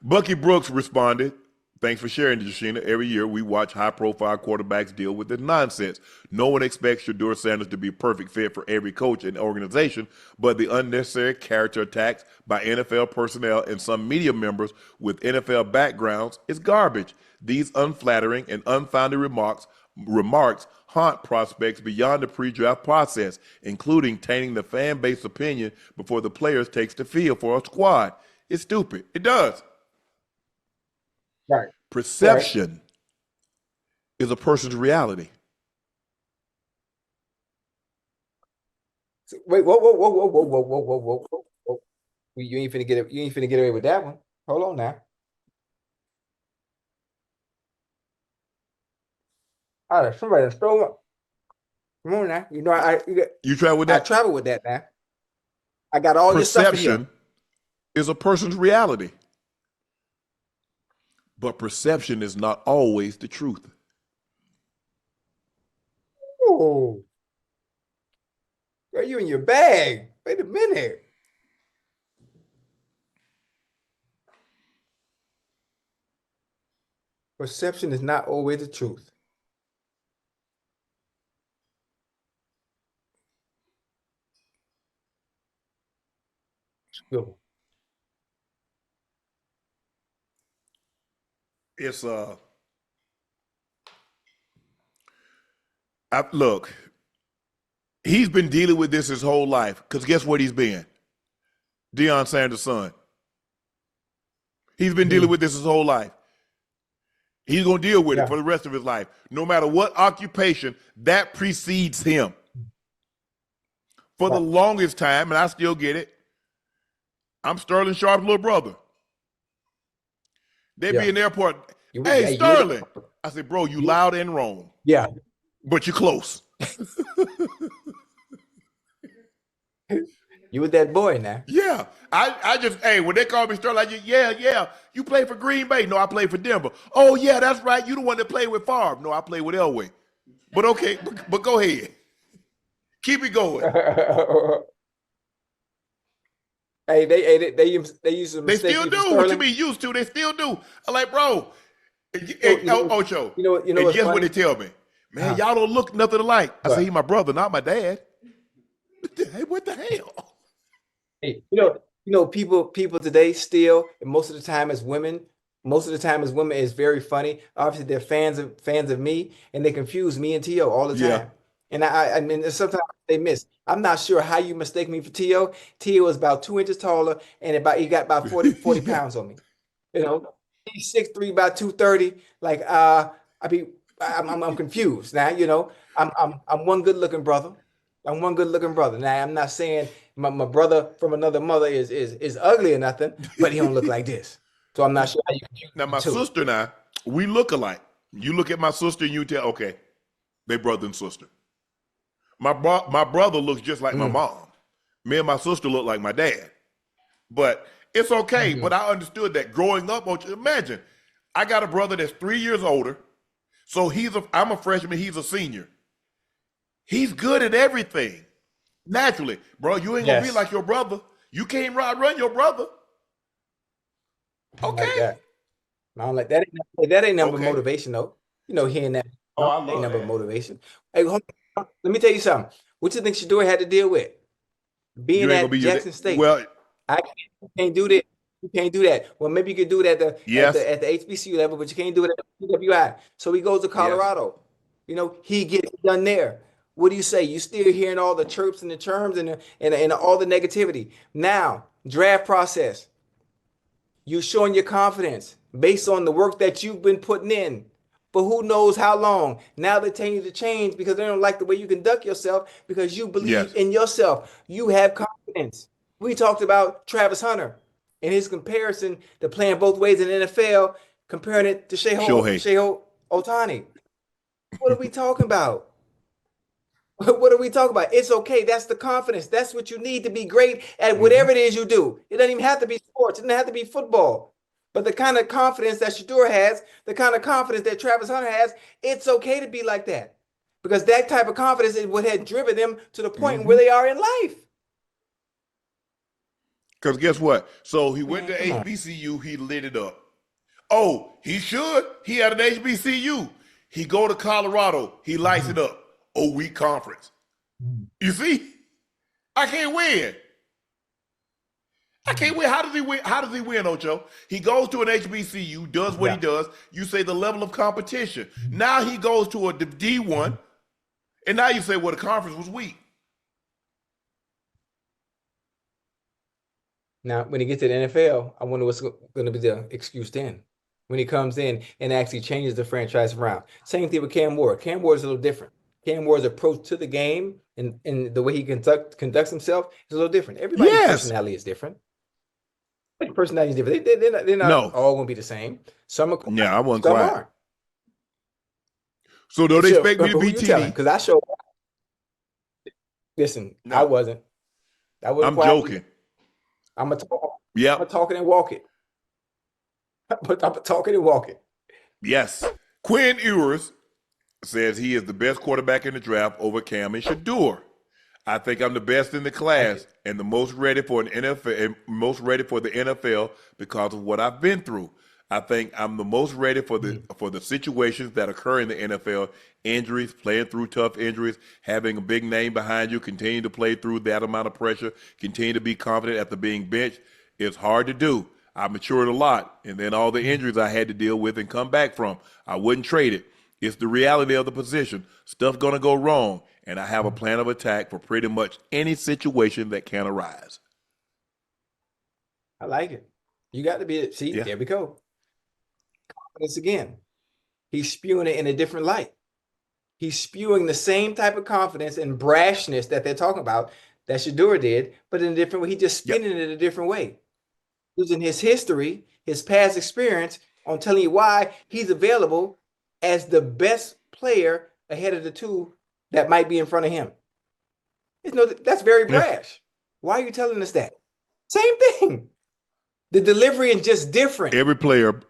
Bucky Brooks responded. Thanks for sharing, Jashina. Every year we watch high-profile quarterbacks deal with this nonsense. No one expects Shedeur Sanders to be a perfect fit for every coach and organization, but the unnecessary character attacks by NFL personnel and some media members with NFL backgrounds is garbage. These unflattering and unfounded remarks haunt prospects beyond the pre-draft process, including tainting the fan base opinion before the players takes the field for a squad. It's stupid. It does. Right. Right. Perception is a person's reality. So, wait. Whoa. Whoa. Whoa. Whoa. Whoa. Whoa. Whoa. Whoa. Whoa. Whoa. Whoa. You ain't finna get it. You ain't finna get away with that one. Hold on now. All right. Somebody stole up. Come on now. You know You try with I that? travel with that now. I got all your stuff in here. Perception is a person's reality, but perception is not always the truth. Oh, girl, you in your bag. Wait a minute. Perception is not always the truth. Good one. It's look, he's been dealing with this his whole life. Because guess what he's been? Deion Sanders' son. He's been dealing with this his whole life. He's going to deal with it for the rest of his life. No matter what occupation, that precedes him. For the longest time, and I still get it, I'm Sterling Sharpe's little brother. They be in the airport, hey, Sterling. I said, bro, you loud and wrong. Yeah. But you're close. You with that boy now. Yeah. I just, hey, when they call me Sterling, I just, yeah. You play for Green Bay? No, I play for Denver. Oh, yeah, that's right. You the one that played with Favre. No, I play with Elway. But okay, but go ahead. Keep it going. Hey, they use some. They still do. What you mean used to? They still do. I'm like, bro, Ocho. You know and what's guess funny? what they tell me? Man, y'all don't look nothing alike. I What? say, he my brother, not my dad. Hey, what the hell? Hey, people today still, and most of the time as women, is very funny. Obviously, they're fans of me, and they confuse me and T.O. all the time. Yeah. And I mean, sometimes they miss. I'm not sure how you mistake me for T.O. T.O. is about 2 inches taller, and he got about 40 pounds on me. You know, he's 6'3", about 230. Like, I'm confused now. You know, I'm one good looking brother. I'm one good looking brother. Now, I'm not saying my brother from another mother is ugly or nothing, but he don't look like this. So I'm not sure how you compute Now, my the two. sister and I, we look alike. You look at my sister and you tell, okay, they brother and sister. My brother looks just like my mom. Me and my sister look like my dad. But it's okay. But I understood that growing up. Imagine, I got a brother that's 3 years older. So I'm a freshman. He's a senior. He's good at everything. Naturally, bro, you ain't gonna be like your brother. You can't run your brother. Okay. Like that. I don't like that. That ain't number Okay. motivation though. You know, hearing that. Oh, I ain't love number that. motivation. Hey, hold on. Let me tell you something. What you think Shedeur had to deal with? Being You ain't at gonna be Jackson State. Well, You can't do that. You can't do that. Well, maybe you could do it at Yes. the HBCU level, but you can't do it at PWI. So he goes to Colorado. You know, he gets it done there. What do you say? You still hearing all the chirps and the chirms and all the negativity. Now, draft process. You showing your confidence based on the work that you've been putting in. But who knows how long? Now they're telling you to change because they don't like the way you conduct yourself because you believe in yourself. You have confidence. We talked about Travis Hunter and his comparison to playing both ways in the NFL, comparing it to Shohei Ohtani. What are we talking about? What are we talking about? It's okay. That's the confidence. That's what you need to be great at whatever it is you do. It doesn't even have to be sports. It doesn't have to be football. But the kind of confidence that Shedeur has, the kind of confidence that Travis Hunter has, it's okay to be like that. Because that type of confidence is what had driven them to the point where they are in life. Because guess what? So he went to come on. HBCU, he lit it up. Oh, he should. He had an HBCU. He go to Colorado, he lights it up. Oh, weak conference. You see? I can't win. I can't win. How does he win? How does he win, Ocho? He goes to an HBCU, does what he does. You say the level of competition. Now he goes to a D1, and now you say, well, the conference was weak. Now, when he gets to the NFL, I wonder what's going to be the excuse then. When he comes in and actually changes the franchise around. Same thing with Cam Ward. Cam Ward is a little different. Cam Ward's approach to the game and the way he conducts himself is a little different. Everybody's personality is different. Personality is different. They're not all going to be the same. Some are quiet, Yeah, I wasn't some quiet. aren't. So don't expect me to be TD. Because I showed. Listen, No. I wasn't. I wasn't I'm quiet joking. either. I'm a talk. Yep. I'm a talk it and walk it. But I'm a talk it and walk it. Yes. Quinn Ewers says he is the best quarterback in the draft over Cam and Shedeur. I think I'm the best in the class and the most ready for the NFL because of what I've been through. I think I'm the most ready for the situations that occur in the NFL, injuries, playing through tough injuries, having a big name behind you, continue to play through that amount of pressure, continue to be confident after being benched. It's hard to do. I matured a lot, and then all the injuries I had to deal with and come back from, I wouldn't trade it. It's the reality of the position. Stuff gonna go wrong, and I have a plan of attack for pretty much any situation that can arise. I like it. You got to be, see, Yeah. there we go. Confidence again. He's spewing it in a different light. He's spewing the same type of confidence and brashness that they're talking about that Shedeur did, but in a different way. He just spinning it a different way, using his history, his past experience on telling you why he's available as the best player ahead of the two that might be in front of him. That's very brash. Why are you telling us that? Same thing. The delivery is just different. Every player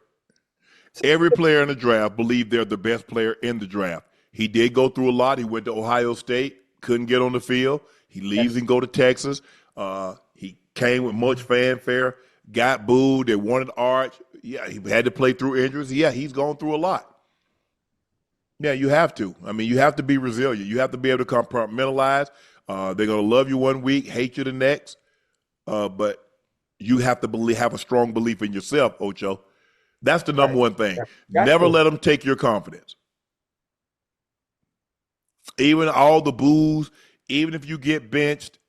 in the draft believed they're the best player in the draft. He did go through a lot. He went to Ohio State, couldn't get on the field. He leaves and go to Texas. He came with much fanfare, got booed. They wanted Arch. Yeah, he had to play through injuries. Yeah, he's gone through a lot. Yeah, you have to. I mean, you have to be resilient. You have to be able to compartmentalize. They're going to love you one week, hate you the next. But you have to have a strong belief in yourself, Ocho. That's the number one thing. Never let them take your confidence. Even all the boos, even if you get benched,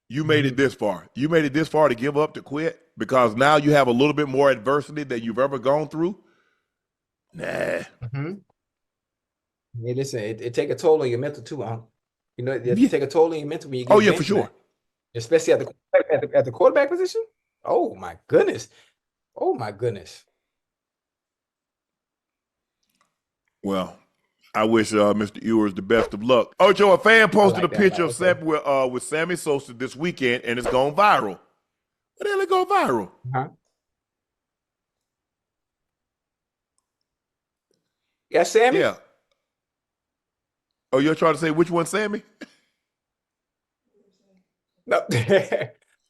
you made it this far. You made it this far to give up, to quit, because now you have a little bit more adversity than you've ever gone through. Nah. Hey, listen, it take a toll on your mental too, huh? You know, it take a toll on your mental when you get Oh, yeah, for sure. now. Especially at the quarterback position. Oh my goodness. Oh my goodness. Well, I wish Mr. Ewers the best of luck. Ocho, a fan posted a picture of Sammy with Sammy Sosa this weekend, and it's gone viral. What the hell it go viral? Yeah, Sammy? Yeah. Oh, you're trying to say which one, Sammy? No.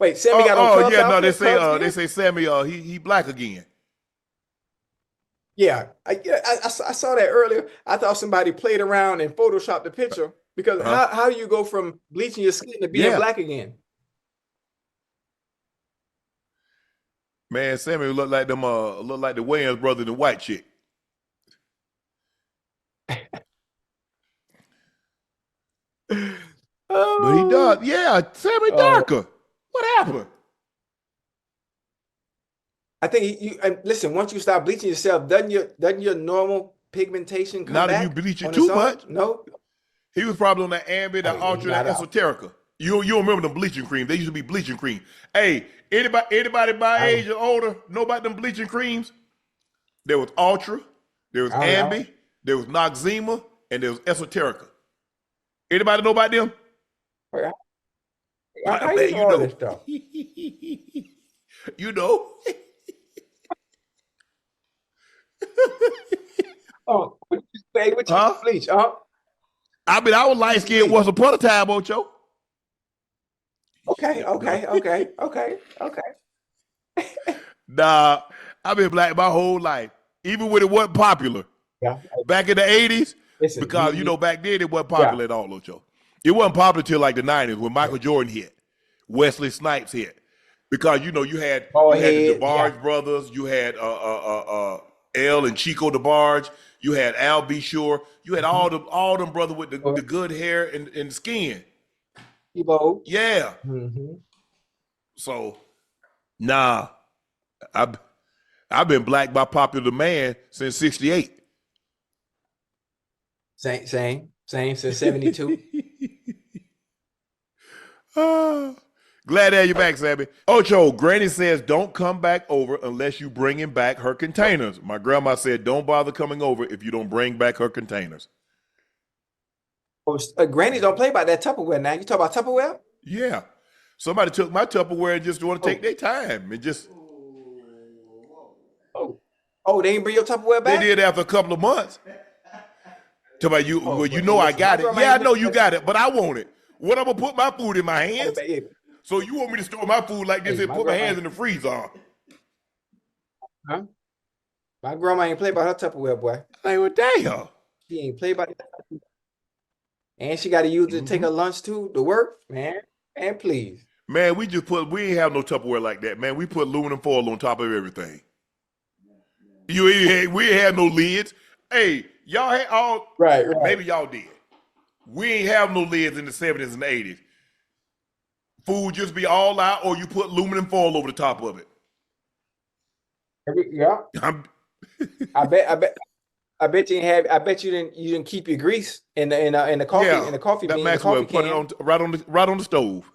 Wait, Sammy got on Cubs yeah, no, outfit, they say Sammy he black again. Yeah, I saw that earlier. I thought somebody played around and photoshopped the picture because how do you go from bleaching your skin to being black again? Man, Sammy look like the Wayans brother, the white chick. But he does. Yeah, Sammy darker. What happened? I think listen, once you stop bleaching yourself, doesn't your normal pigmentation come back? Not if you bleach it on too its own? much. No. He was probably on the Ambient, the Ultra, the Esoterica. You don't remember them bleaching cream? They used to be bleaching cream. Hey, anybody my age or older know about them bleaching creams? There was Ultra, there was Ambi, there was Noxzema, and there was Esoterica. Anybody know about them? How you know all this stuff? You know. Oh, what you bleach? I mean, I was light skinned once upon a time, Ocho. Okay. Nah, I've been black my whole life, even when it wasn't popular. Yeah. Back in the 80s, Listen, because back then it wasn't popular at all, Ocho. It wasn't popular till like the 90s when Michael Jordan hit, Wesley Snipes hit. Because you had the DeBarge brothers, you had El and Chico DeBarge, you had Al B. Shore, you had all them brothers with the good hair and skin. Ebo. Yeah. So, nah, I've been black by popular demand since '68. Same since '72. Glad to have you back, Sammy. Ocho, Granny says don't come back over unless you bringing back her containers. My grandma said don't bother coming over if you don't bring back her containers. Granny don't play by that Tupperware now. You talk about Tupperware? Yeah. Somebody took my Tupperware and just want to take their time and just. Oh, they didn't bring your Tupperware back? They did after a couple of months. Tell about you. Well, you know I got it. Yeah, I know you got it, but I want it. What I'm gonna put my food in my hands? So you want me to store my food like this and put my hands in the freezer? Huh? My grandma ain't play by her Tupperware, boy. Like, well, damn. She ain't play by that. And she got to use it to take her lunch too to work, man. And please. Man, we ain't have no Tupperware like that, man. We put aluminum foil on top of everything. We ain't had no lids. Hey, y'all had all, Right. maybe y'all did. We ain't have no lids in the 70s and 80s. Food just be all out, or you put aluminum foil over the top of it. Yeah. I'm, I bet you didn't have. I bet you didn't keep your grease in the coffee yeah, in the coffee that bean in the Maxwell coffee put it can. on right on the stove.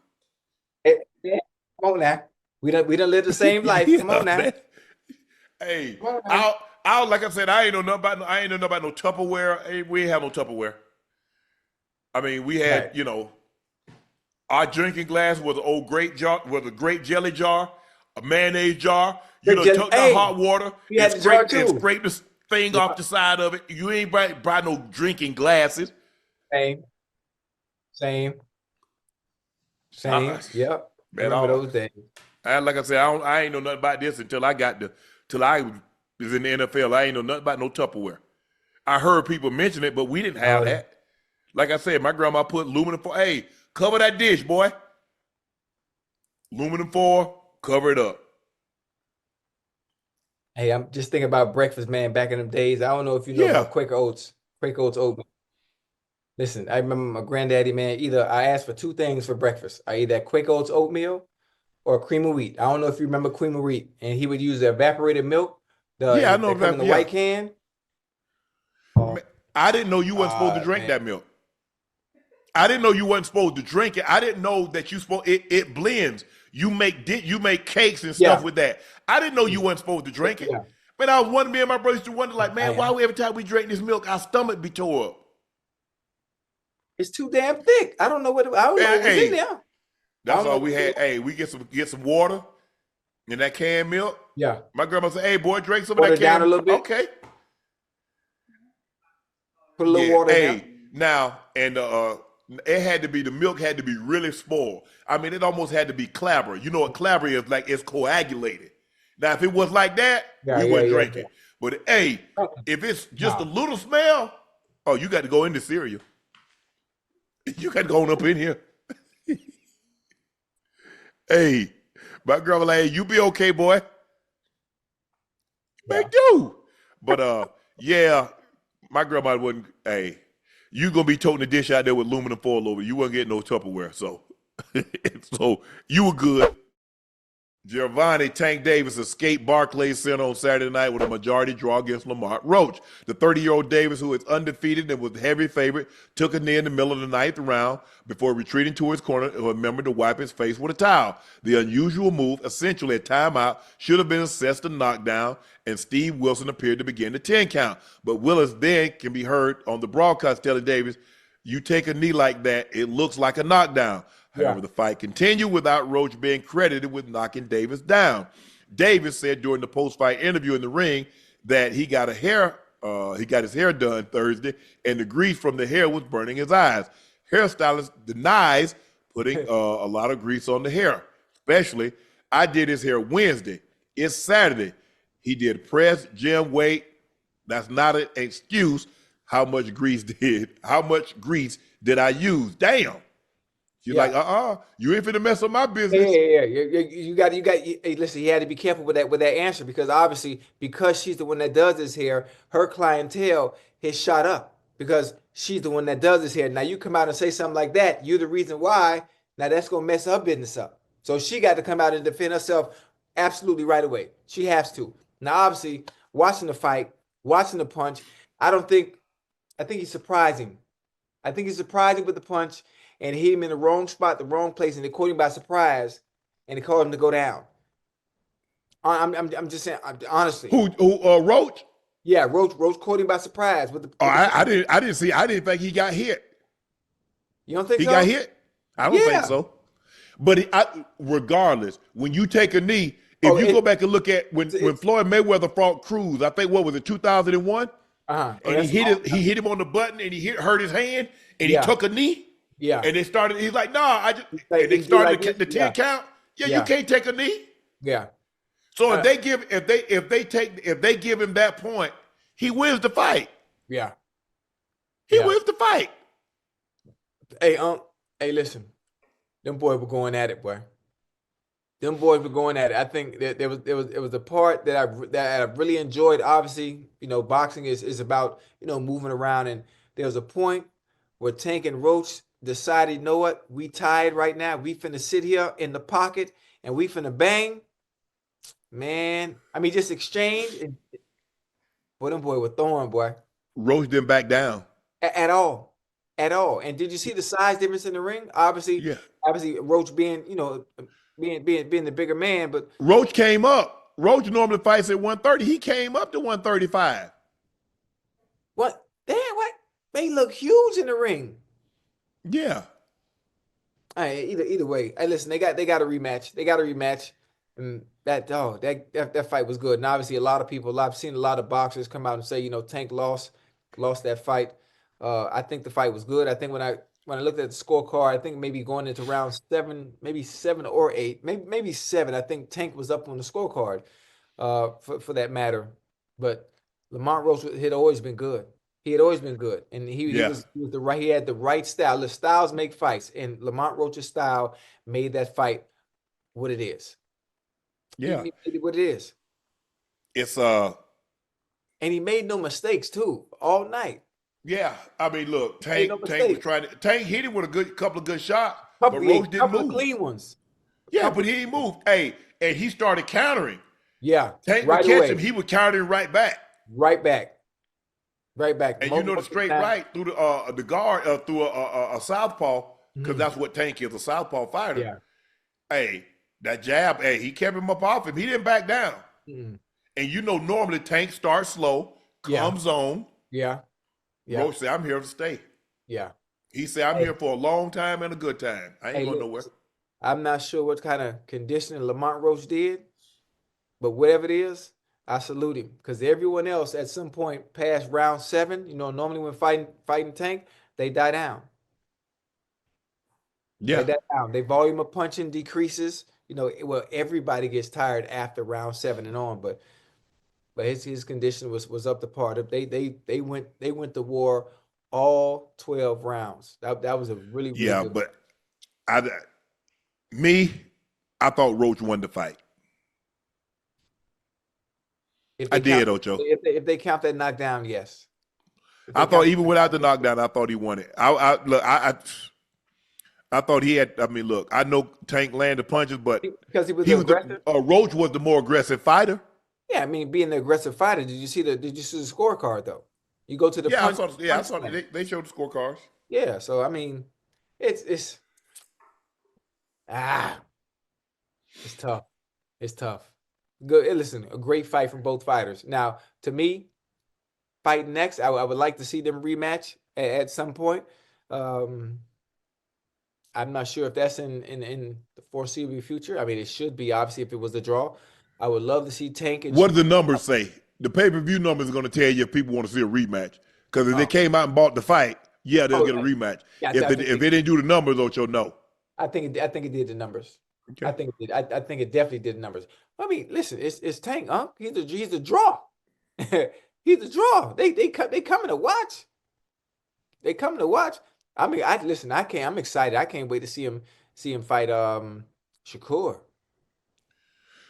Yeah, come on now. We don't live the same life. Come on now. Man. Hey, Come on now. I like I said, I ain't know nothing about no Tupperware. Hey, we ain't have no Tupperware. I mean, we had, Right. Our drinking glass was an old great jar, was a great jelly jar, a mayonnaise jar. Took the Hey, hot water we and had the jar too. scrape the thing Yeah. off the side of it. You ain't buy no drinking glasses. Same. Same. Uh-uh. Yep. Man, Remember those days. like I said, I ain't know nothing about this until I was in the NFL. I ain't know nothing about no Tupperware. I heard people mention it, but we didn't have that. Like I said, my grandma put aluminum foil. Hey, cover that dish, boy. Aluminum foil, cover it up. Hey, I'm just thinking about breakfast, man, back in them days. I don't know if you know Yeah. about Quaker Oats oatmeal. Listen, I remember my granddaddy, man, either I asked for two things for breakfast. I either had Quaker Oats oatmeal or cream of wheat. I don't know if you remember cream of wheat. And he would use the evaporated milk. Yeah, I know They come in the yeah. white can. I didn't know you wasn't supposed to drink Man. that milk. I didn't know you wasn't supposed to drink it. I didn't know that it blends. You make cakes and stuff with that. I didn't know you wasn't supposed to drink it. Yeah. But I was wondering, me and my brothers used to wonder, like, man, why every time we drink this milk, our stomach be tore up? It's too damn thick. I don't know what was in there. That's all we had. Hey, we get some water in that canned milk. Yeah. My grandma said, "Hey, boy, drink some Water of that down canned a little bit. Okay. Put a little water in there. Now, and the milk had to be really spoiled. I mean, it almost had to be clabber. You know what clabber is like? It's coagulated. Now, if it was like that, we wouldn't drink it. But hey, if it's just a little smell, oh, you got to go in the cereal. You got to go on up in here. Hey, my girl was like, hey, you be okay, boy. Man, do. But yeah, my grandma wouldn't. Hey, you gonna be toting the dish out there with aluminum foil over. You wouldn't get no Tupperware, so so you were good. Gervonta Tank Davis escaped Barclays Center on Saturday night with a majority draw against Lamont Roach. The 30-year-old Davis, who is undefeated and was heavy favorite, took a knee in the middle of the ninth round before retreating to his corner and remembered to wipe his face with a towel. The unusual move, essentially a timeout, should have been assessed a knockdown, and Steve Wilson appeared to begin the 10 count. But Willis then can be heard on the broadcast telling Davis, you take a knee like that, it looks like a knockdown. However, the fight continued without Roach being credited with knocking Davis down. Davis said during the post-fight interview in the ring that he got his hair done Thursday, and the grease from the hair was burning his eyes. Hairstylist denies putting a lot of grease on the hair. Especially, I did his hair Wednesday. It's Saturday. He did press, gym, weight. That's not an excuse. How much grease did I use? Damn. She's like, you ain't finna mess up my business. Yeah. You got. Hey, listen, you had to be careful with that answer because obviously, because she's the one that does this hair, her clientele has shot up because she's the one that does this hair. Now you come out and say something like that, you're the reason why. Now that's gonna mess her business up. So she got to come out and defend herself absolutely right away. She has to. Now, obviously, watching the fight, watching the punch, I think he's surprising. I think he's surprising with the punch. And hit him in the wrong spot, the wrong place, and they caught him by surprise, and they called him to go down. I'm just saying, honestly. Who Roach? Yeah, Roach caught him by surprise with the. I didn't think he got hit. You don't think he so? got hit? I don't think so. But regardless, when you take a knee, if you go back and look at when Floyd Mayweather fought Cruz, I think what was it, 2001? And he hit him on the button, and he hurt his hand, and he took a knee. Yeah. And they started, he's like, and they started the 10 count. Yeah, you can't take a knee. Yeah. So if they give him that point, he wins the fight. Yeah. He wins the fight. Hey, listen. Them boys were going at it, boy. Them boys were going at it. I think that it was a part that I really enjoyed. Obviously, boxing is about, moving around, and there was a point where Tank and Roach decided, you know what, we tied right now. We finna sit here in the pocket and we finna bang. Man, I mean, just exchange. And boy, them boy were throwing, boy, Roach didn't back down. at all, at all. And did you see the size difference in the ring? Obviously, Yeah. Roach being, being the bigger man, but Roach came up. Roach normally fights at 130. He came up to 135. what? Damn, what? They look huge in the ring. Yeah. Hey, either way. Hey, listen, they got a rematch. They got a rematch. And that fight was good. And obviously I've seen a lot of boxers come out and say, Tank lost that fight. I think the fight was good. I think when I looked at the scorecard, I think maybe going into round 7, maybe 7 or 8, maybe 7, I think Tank was up on the scorecard for that matter. But Lamont Roach had always been good. He had always been good, and he was he had the right style. The styles make fights, and Lamont Roach's style made that fight what it is. Yeah. He made it what it is, It's and he made no mistakes too all night. yeah. I mean, look, Made no Tank was mistake. trying to Tank hit him with a couple of good shots, but Roach didn't Couple of move. clean ones. Yeah, but he didn't move. Hey, and he started countering. Yeah, Tank right would catch away, him, he would counter him right back. right back. And And the straight right through the guard through a southpaw, because that's what Tank is, a southpaw fighter. Yeah. Hey, that jab, hey, he kept him up off him. He didn't back down. Mm. And normally Tank starts slow, comes on. Yeah. Roach said, I'm here to stay. Yeah. He said, I'm here for a long time and a good time. I ain't going nowhere. I'm not sure what kind of conditioning Lamont Roach did, but whatever it is, I salute him, because everyone else at some point past round 7, normally when fighting Tank, they die down. Yeah. They die down. Their volume of punching decreases. Everybody gets tired after round 7 and on, but his condition was up to par. They went to war all 12 rounds. That was a really Yeah, good but I thought Roach won the fight. I did, Ocho. If they count that knockdown, yes. I thought even without the knockdown, I thought he won it. I thought he had. I mean, look, I know Tank landed punches, but because he was aggressive. Roach was the more aggressive fighter. Yeah, I mean, being the aggressive fighter. Did you see the scorecard though? You go to the punch. I saw they showed the scorecards. Yeah, so I mean, it's tough. It's tough. Good. Listen, a great fight from both fighters. Now, to me, fight next, I would like to see them rematch at some point. I'm not sure if that's in the foreseeable future. I mean, it should be, obviously, if it was a draw. I would love to see Tank and What do the numbers say? The pay-per-view numbers are going to tell you if people want to see a rematch. Because if they came out and bought the fight, they'll get a rematch. Yeah, if it didn't do the numbers, Ocho, no. I think it did the numbers. Okay. I think it did. I think it definitely did the numbers. I mean, listen, it's Tank, Unc. He's a draw. He's a draw. They coming to watch. They coming to watch. I mean, I'm excited. I can't wait to see him fight Shakur.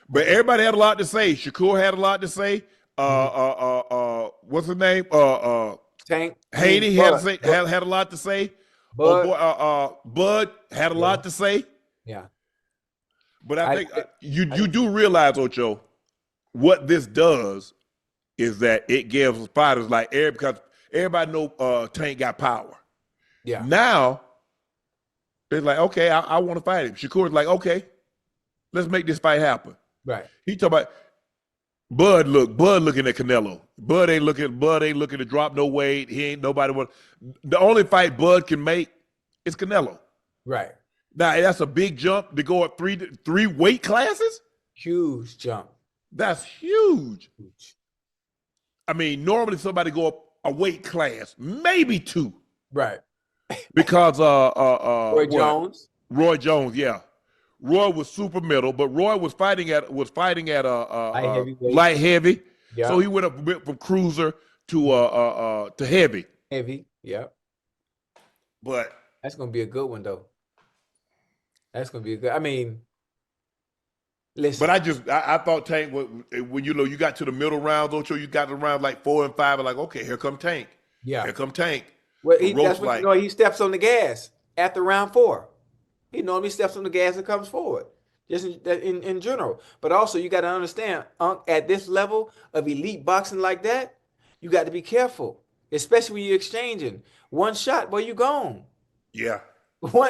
But everybody had a lot to say. Shakur had a lot to say. What's his name? Tank Haney had a lot to say. Bud had a lot to say. Yeah. But I think you do realize, Ocho, what this does is that it gives fighters like because everybody know Tank got power. Yeah. Now they're like, okay, I want to fight him. Shakur's like, okay, let's make this fight happen. Right. He talking about Bud looking at Canelo. Bud ain't looking to drop no weight. He ain't nobody want. The only fight Bud can make is Canelo. Right. Now that's a big jump to go up three weight classes. Huge jump. That's huge. I mean, normally somebody go up a weight class, maybe 2. Right. Because Roy Jones, yeah. Roy was super middle, but Roy was fighting at light heavy. Yeah. So he went up a bit from cruiser to heavy. Heavy, yeah. But that's gonna be a good one though. That's gonna be a good. I mean, Listen, But I thought Tank when you got to the middle rounds, Ocho, you got to round like 4 and 5, and like, okay, here come Tank. yeah. Here come Tank. Well, But Roach that's what like, he steps on the gas after round 4. He normally steps on the gas and comes forward, just in general. But also, you got to understand, at this level of elite boxing like that, you got to be careful, especially when you're exchanging. One shot, boy, you gone. yeah.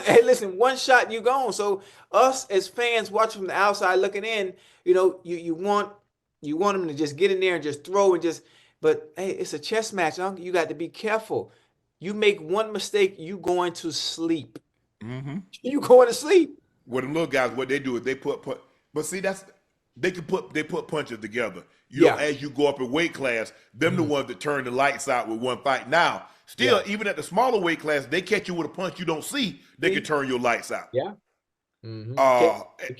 Hey, listen, one shot, you gone. So us as fans watching from the outside looking in, you want them to just get in there and just throw and just. But hey, it's a chess match, Uncle. You got to be careful. You make one mistake, you going to sleep. Mm-hmm. You going to sleep. Well, the little guys, what they do is they put, but see, they put punches together. As you go up in weight class, them the ones that turn the lights out with one fight. Now, still, even at the smaller weight class, they catch you with a punch you don't see, they can turn your lights out. Yeah.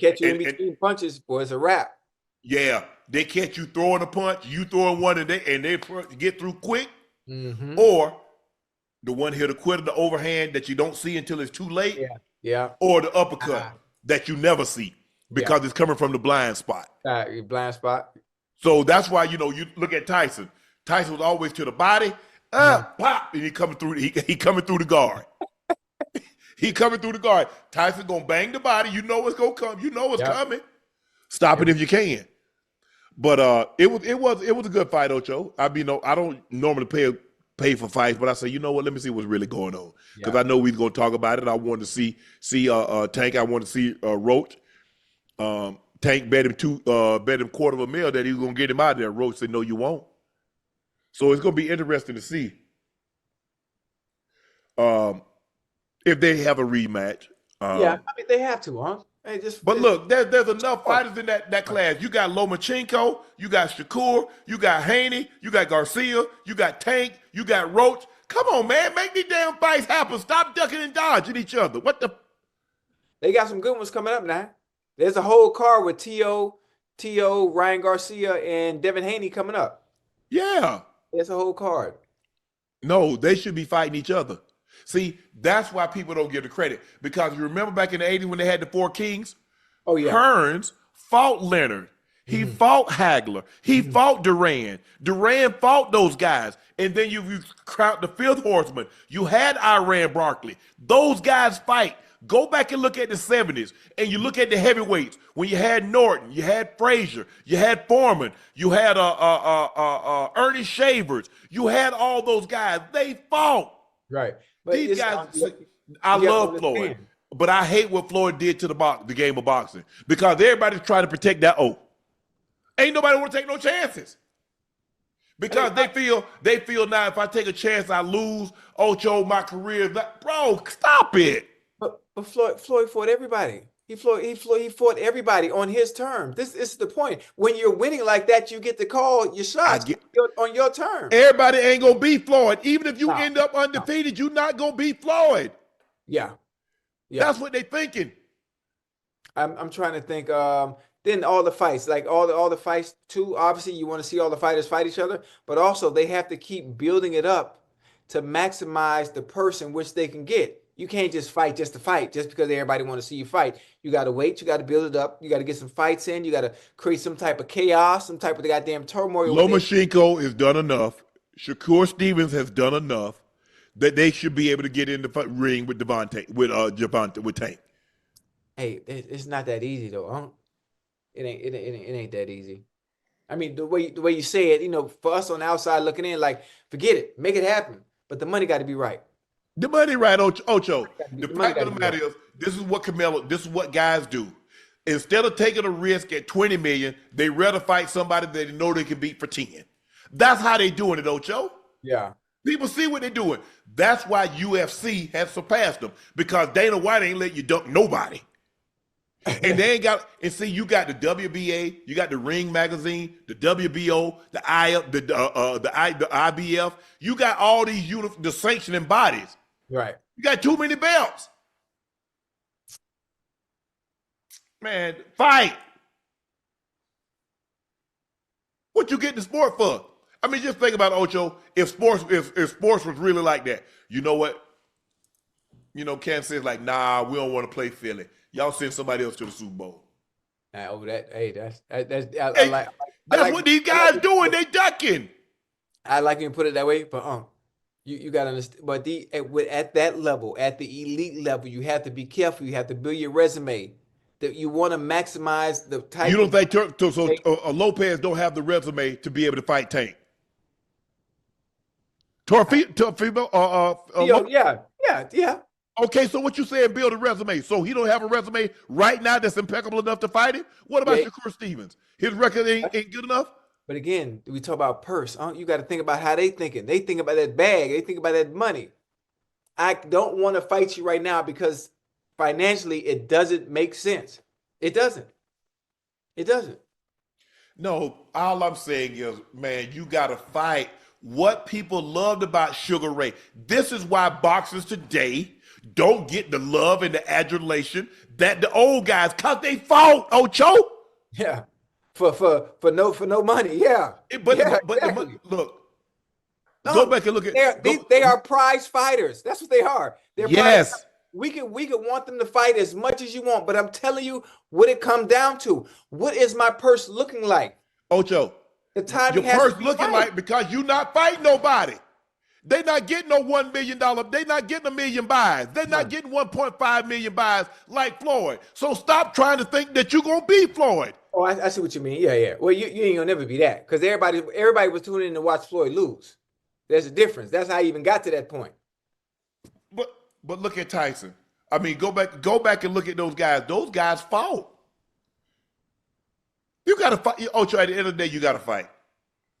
Catch you in between punches, boy, it's a wrap. Yeah, they catch you throwing a punch, you throwing one, and they get through quick, or the one hitter quitter, the overhand that you don't see until it's too late, or the uppercut that you never see because it's coming from the blind spot. Blind spot. So that's why you look at Tyson. Tyson was always to the body, pop, and he coming through. He coming through the guard. He coming through the guard. Tyson gonna bang the body. You know what's gonna come. You know what's coming. Stop it if you can. But it was a good fight, Ocho. I don't normally pay for fights, but I say, you know what? Let me see what's really going on because I know we're gonna talk about it. I wanted to see Tank. I wanted to see Roach. Tank bet him $250,000 that he was gonna get him out of there. Roach said, no, you won't. So it's gonna be interesting to see if they have a rematch. They have to, huh? But look, there's enough fighters in that class. You got Lomachenko, you got Shakur, you got Haney, you got Garcia, you got Tank, you got Roach. Come on, man, make these damn fights happen. Stop ducking and dodging each other. What the? They got some good ones coming up now. There's a whole card with T.O., Ryan Garcia, and Devin Haney coming up. Yeah. There's a whole card. No, they should be fighting each other. See, that's why people don't give the credit. Because you remember back in the 80s when they had the Four Kings? Oh, yeah. Hearns fought Leonard. He fought Hagler. He fought Duran. Duran fought those guys. And then you crowned the fifth horseman. You had Iran Barkley. Those guys fight. Go back and look at the 70s, and you look at the heavyweights. When you had Norton, you had Frazier, you had Foreman, you had Ernie Shavers. You had all those guys. They fought. Right. But these guys, I love Floyd, but I hate what Floyd did to the game of boxing because everybody's trying to protect that O. Ain't nobody want to take no chances because they feel now if I take a chance, I lose. Ocho, my career. Bro, stop it. But Floyd fought everybody. He fought everybody on his terms. This is the point. When you're winning like that, you get to call your shots on your terms. Everybody ain't gonna beat Floyd. Even if you end up undefeated, you're not gonna beat Floyd. Yeah. That's what they thinking. I'm trying to think. Then all the fights, like all the fights too. Obviously, you want to see all the fighters fight each other, but also they have to keep building it up to maximize the person which they can get. You can't just fight just to fight, just because everybody want to see you fight. You got to wait. You got to build it up. You got to get some fights in. You got to create some type of chaos, some type of goddamn turmoil. Lomachenko has done enough. Shakur Stevens has done enough that they should be able to get in the ring with Gervonta, with Tank. Hey, it's not that easy though, huh? It ain't that easy. I mean, the way you say it, for us on the outside looking in, like, forget it, make it happen. But the money got to be right. The money right, Ocho. The fact of the matter is, this is what guys do. Instead of taking a risk at $20 million, they rather fight somebody that they know they can beat for 10. That's how they doing it, Ocho. Yeah. People see what they're doing. That's why UFC has surpassed them, because Dana White ain't let you dunk nobody. And they ain't got, and see, you got the WBA, you got the Ring Magazine, the WBO, the IBF. You got all these the sanctioning bodies. Right. You got too many belts. Man, fight. What you get the sport for? I mean, just think about it, Ocho. If sports was really like that, you know what? Kansas City's like, nah, we don't want to play Philly. Y'all send somebody else to the Super Bowl. Over that, hey, that's I Hey, like I that's like what these I like guys doing. They ducking. I like you to put it that way, but you got to understand. But at that level, at the elite level, you have to be careful. You have to build your resume. That you want to maximize the You type don't of think Lopez don't have the resume to be able to fight Tank? Torfimo, yeah. okay, so what you saying, build a resume. So he don't have a resume right now that's impeccable enough to fight him? What about Yeah. Shakur Stevens? His record ain't good enough? But again, we talk about purse. You got to think about how they thinking. They think about that bag. They think about that money. I don't want to fight you right now because financially it doesn't make sense. It doesn't. It doesn't. No, all I'm saying is, man, you got to fight. What people loved about Sugar Ray. This is why boxers today don't get the love and the adulation that the old guys, because they fought, Ocho. Yeah. For no money. Yeah. Yeah, exactly. Look, go No, back and look at. they are prize fighters. That's what they are. They're prize. Yes. We could want them to fight as much as you want, but I'm telling you what it comes down to. What is my purse looking like? Ocho, The time your has purse to be looking right. like because you not fighting nobody. They not getting no $1 million. They not getting 1 million buys. They're not getting 1.5 million buys like Floyd. So stop trying to think that you're gonna beat Floyd. Oh, I see what you mean. Yeah. Well, you ain't gonna never be that because everybody was tuning in to watch Floyd lose. There's a difference. That's how I even got to that point. But look at Tyson. I mean, go back and look at those guys. Those guys fought. You got to fight. Ocho, at the end of the day, you got to fight.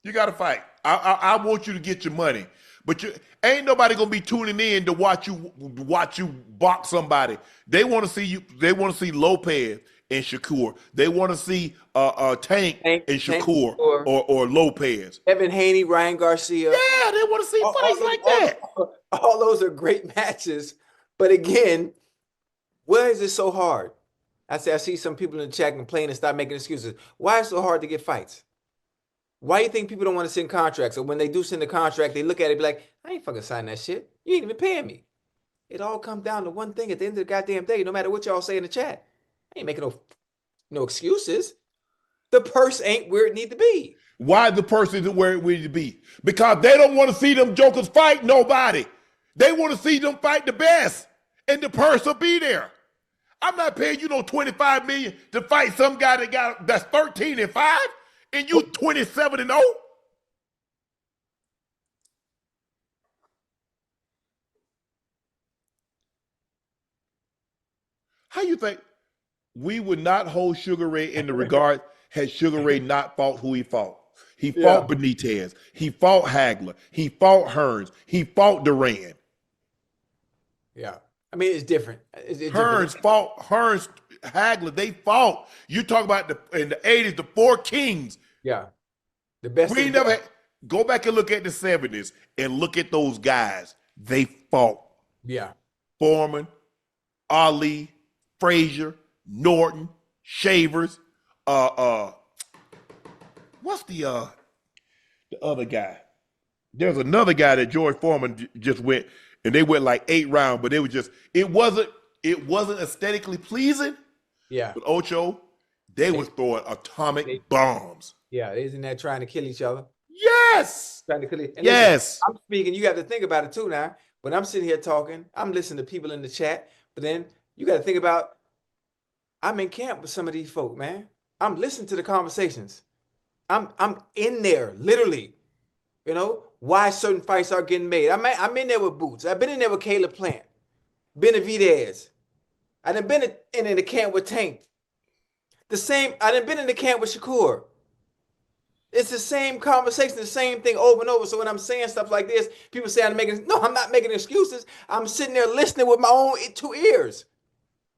You got to fight. I want you to get your money, but ain't nobody gonna be tuning in to watch you box somebody. They want to see you. They want to see Lopez and Shakur. They want to see Tank and Shakur or Lopez. Evan Haney, Ryan Garcia. Yeah, they want to see fights like that. All those are great matches, but again, why is it so hard? I see some people in the chat complaining and start making excuses. Why is it so hard to get fights? Why do you think people don't want to send contracts? Or when they do send a contract, they look at it and be like, I ain't fucking signing that shit. You ain't even paying me. It all comes down to one thing at the end of the goddamn day, no matter what y'all say in the chat. I ain't making no excuses. The purse ain't where it need to be. Why the purse isn't where it needs to be? Because they don't want to see them jokers fight nobody. They want to see them fight the best. And the purse will be there. I'm not paying you no $25 million to fight some guy that's 13-5. And you 27-0? How you think we would not hold Sugar Ray in the regard had Sugar Ray not fought who he fought? He fought Benitez. He fought Hagler. He fought Hearns. He fought Duran. Yeah. I mean, it's different. It's Hearns fought Hearns, Hagler. They fought. You talk about in the 80s, the four kings. Yeah. The best. We never go back and look at the 70s and look at those guys. They fought. Yeah. Foreman, Ali, Frazier, Norton, Shavers. What's the other guy? There's another guy that George Foreman just went, and they went like 8 rounds, but it wasn't aesthetically pleasing. Yeah. But Ocho, they was throwing atomic bombs. Yeah, isn't that trying to kill each other? Yes. Trying to kill it. And yes. Listen, I'm speaking. You got to think about it too now. When I'm sitting here talking, I'm listening to people in the chat, but then you got to think about I'm in camp with some of these folk, man. I'm listening to the conversations. I'm in there, literally. You know, why certain fights are getting made. I'm in there with Boots. I've been in there with Caleb Plant, Benavidez. I done been in the camp with Tank. I done been in the camp with Shakur. It's the same conversation, the same thing over and over. So when I'm saying stuff like this, people say I'm not making excuses. I'm sitting there listening with my own 2 ears.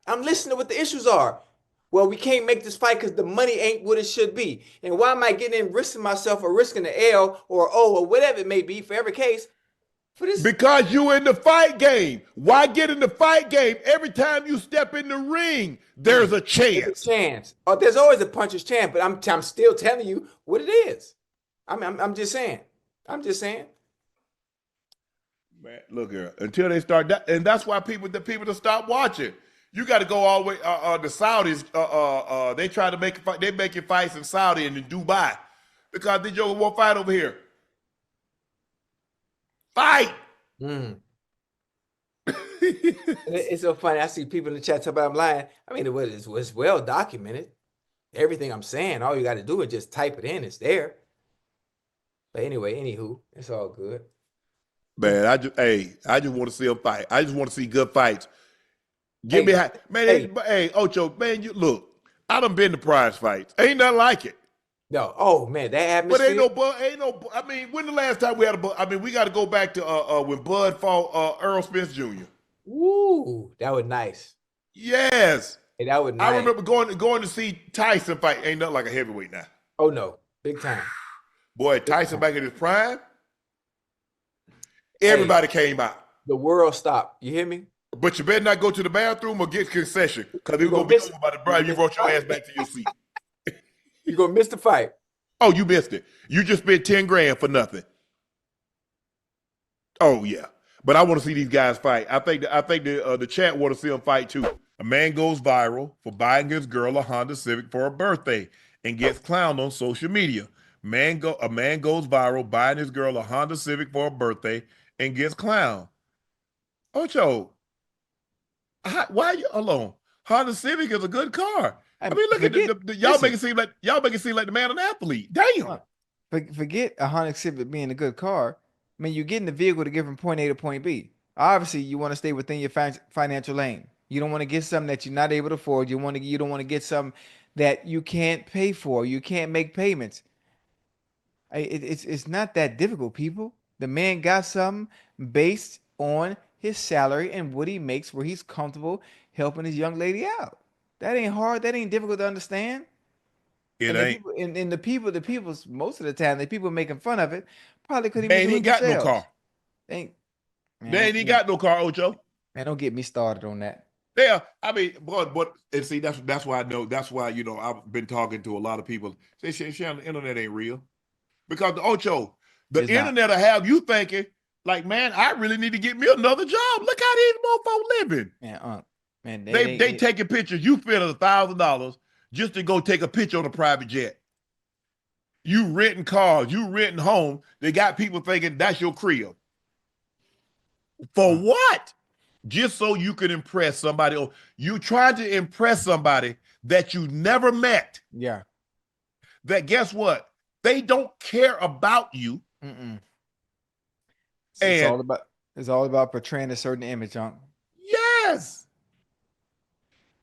I'm listening to what the issues are. Well, we can't make this fight because the money ain't what it should be. And why am I getting in risking myself or risking the L or O or whatever it may be for every case? For this? Because you in the fight game. Why get in the fight game? Every time you step in the ring, there's a chance. There's a chance. Oh, there's always a puncher's chance, but I'm still telling you what it is. I'm just saying. I'm just saying. Man, look here. Until they start that, and that's why the people to stop watching. You got to go all the way. The Saudis, they try to make they making fights in Saudi and in Dubai because the Joker won't fight over here. Fight. It's so funny. I see people in the chat talk about I'm lying. I mean, it was well documented. Everything I'm saying, all you got to do is just type it in. It's there. But anyway, anywho, it's all good. Man, I just want to see them fight. I just want to see good fights. Give me man. Hey, Ocho, man, you look. I done been to prize fights. Ain't nothing like it. No, oh man, that atmosphere. But ain't no. I mean, when the last time we had a? I mean, we got to go back to when Bud fought Earl Spence Jr. Woo, that was nice. Yes, hey, that was nice. I remember going to see Tyson fight. Ain't nothing like a heavyweight now. Oh no, big time. Boy, Tyson back in his prime. Everybody came out. The world stopped. You hear me? But you better not go to the bathroom or get concession because it's going to be over by the bribe. You brought your ass back to your seat. You're going to miss the fight. Oh, you missed it. You just spent 10 grand for nothing. Oh, yeah. But I want to see these guys fight. I think the chat want to see them fight too. A man goes viral for buying his girl a Honda Civic for her birthday and gets clowned on social media. A man goes viral buying his girl a Honda Civic for her birthday and gets clowned. Ocho, why are you alone? Honda Civic is a good car. I mean, look at y'all make it seem like the man an athlete. Damn. Forget a Honda Civic being a good car. I mean, you're getting the vehicle to get from point A to point B. Obviously, you want to stay within your financial lane. You don't want to get something that you're not able to afford. You don't want to get something that you can't pay for. You can't make payments. It's not that difficult, people. The man got something based on his salary and what he makes, where he's comfortable helping his young lady out. That ain't hard. That ain't difficult to understand. It ain't. And the people, most of the time, the people making fun of it probably couldn't even. They ain't got no car. They ain't got no car, Ocho. Man, don't get me started on that. Yeah, I mean, but and see, that's why I know. That's why I've been talking to a lot of people. Say, Shannon, the internet ain't real, because the Ocho, the internet will have you thinking like, man, I really need to get me another job. Look how these motherfuckers living. Man, they taking pictures. You spend $1,000 just to go take a picture on a private jet. You renting cars, you renting homes. They got people thinking that's your crib. For what? Just so you can impress somebody. Or you trying to impress somebody that you never met. Yeah. That guess what? They don't care about you. It's all about portraying a certain image, Unc. Yes.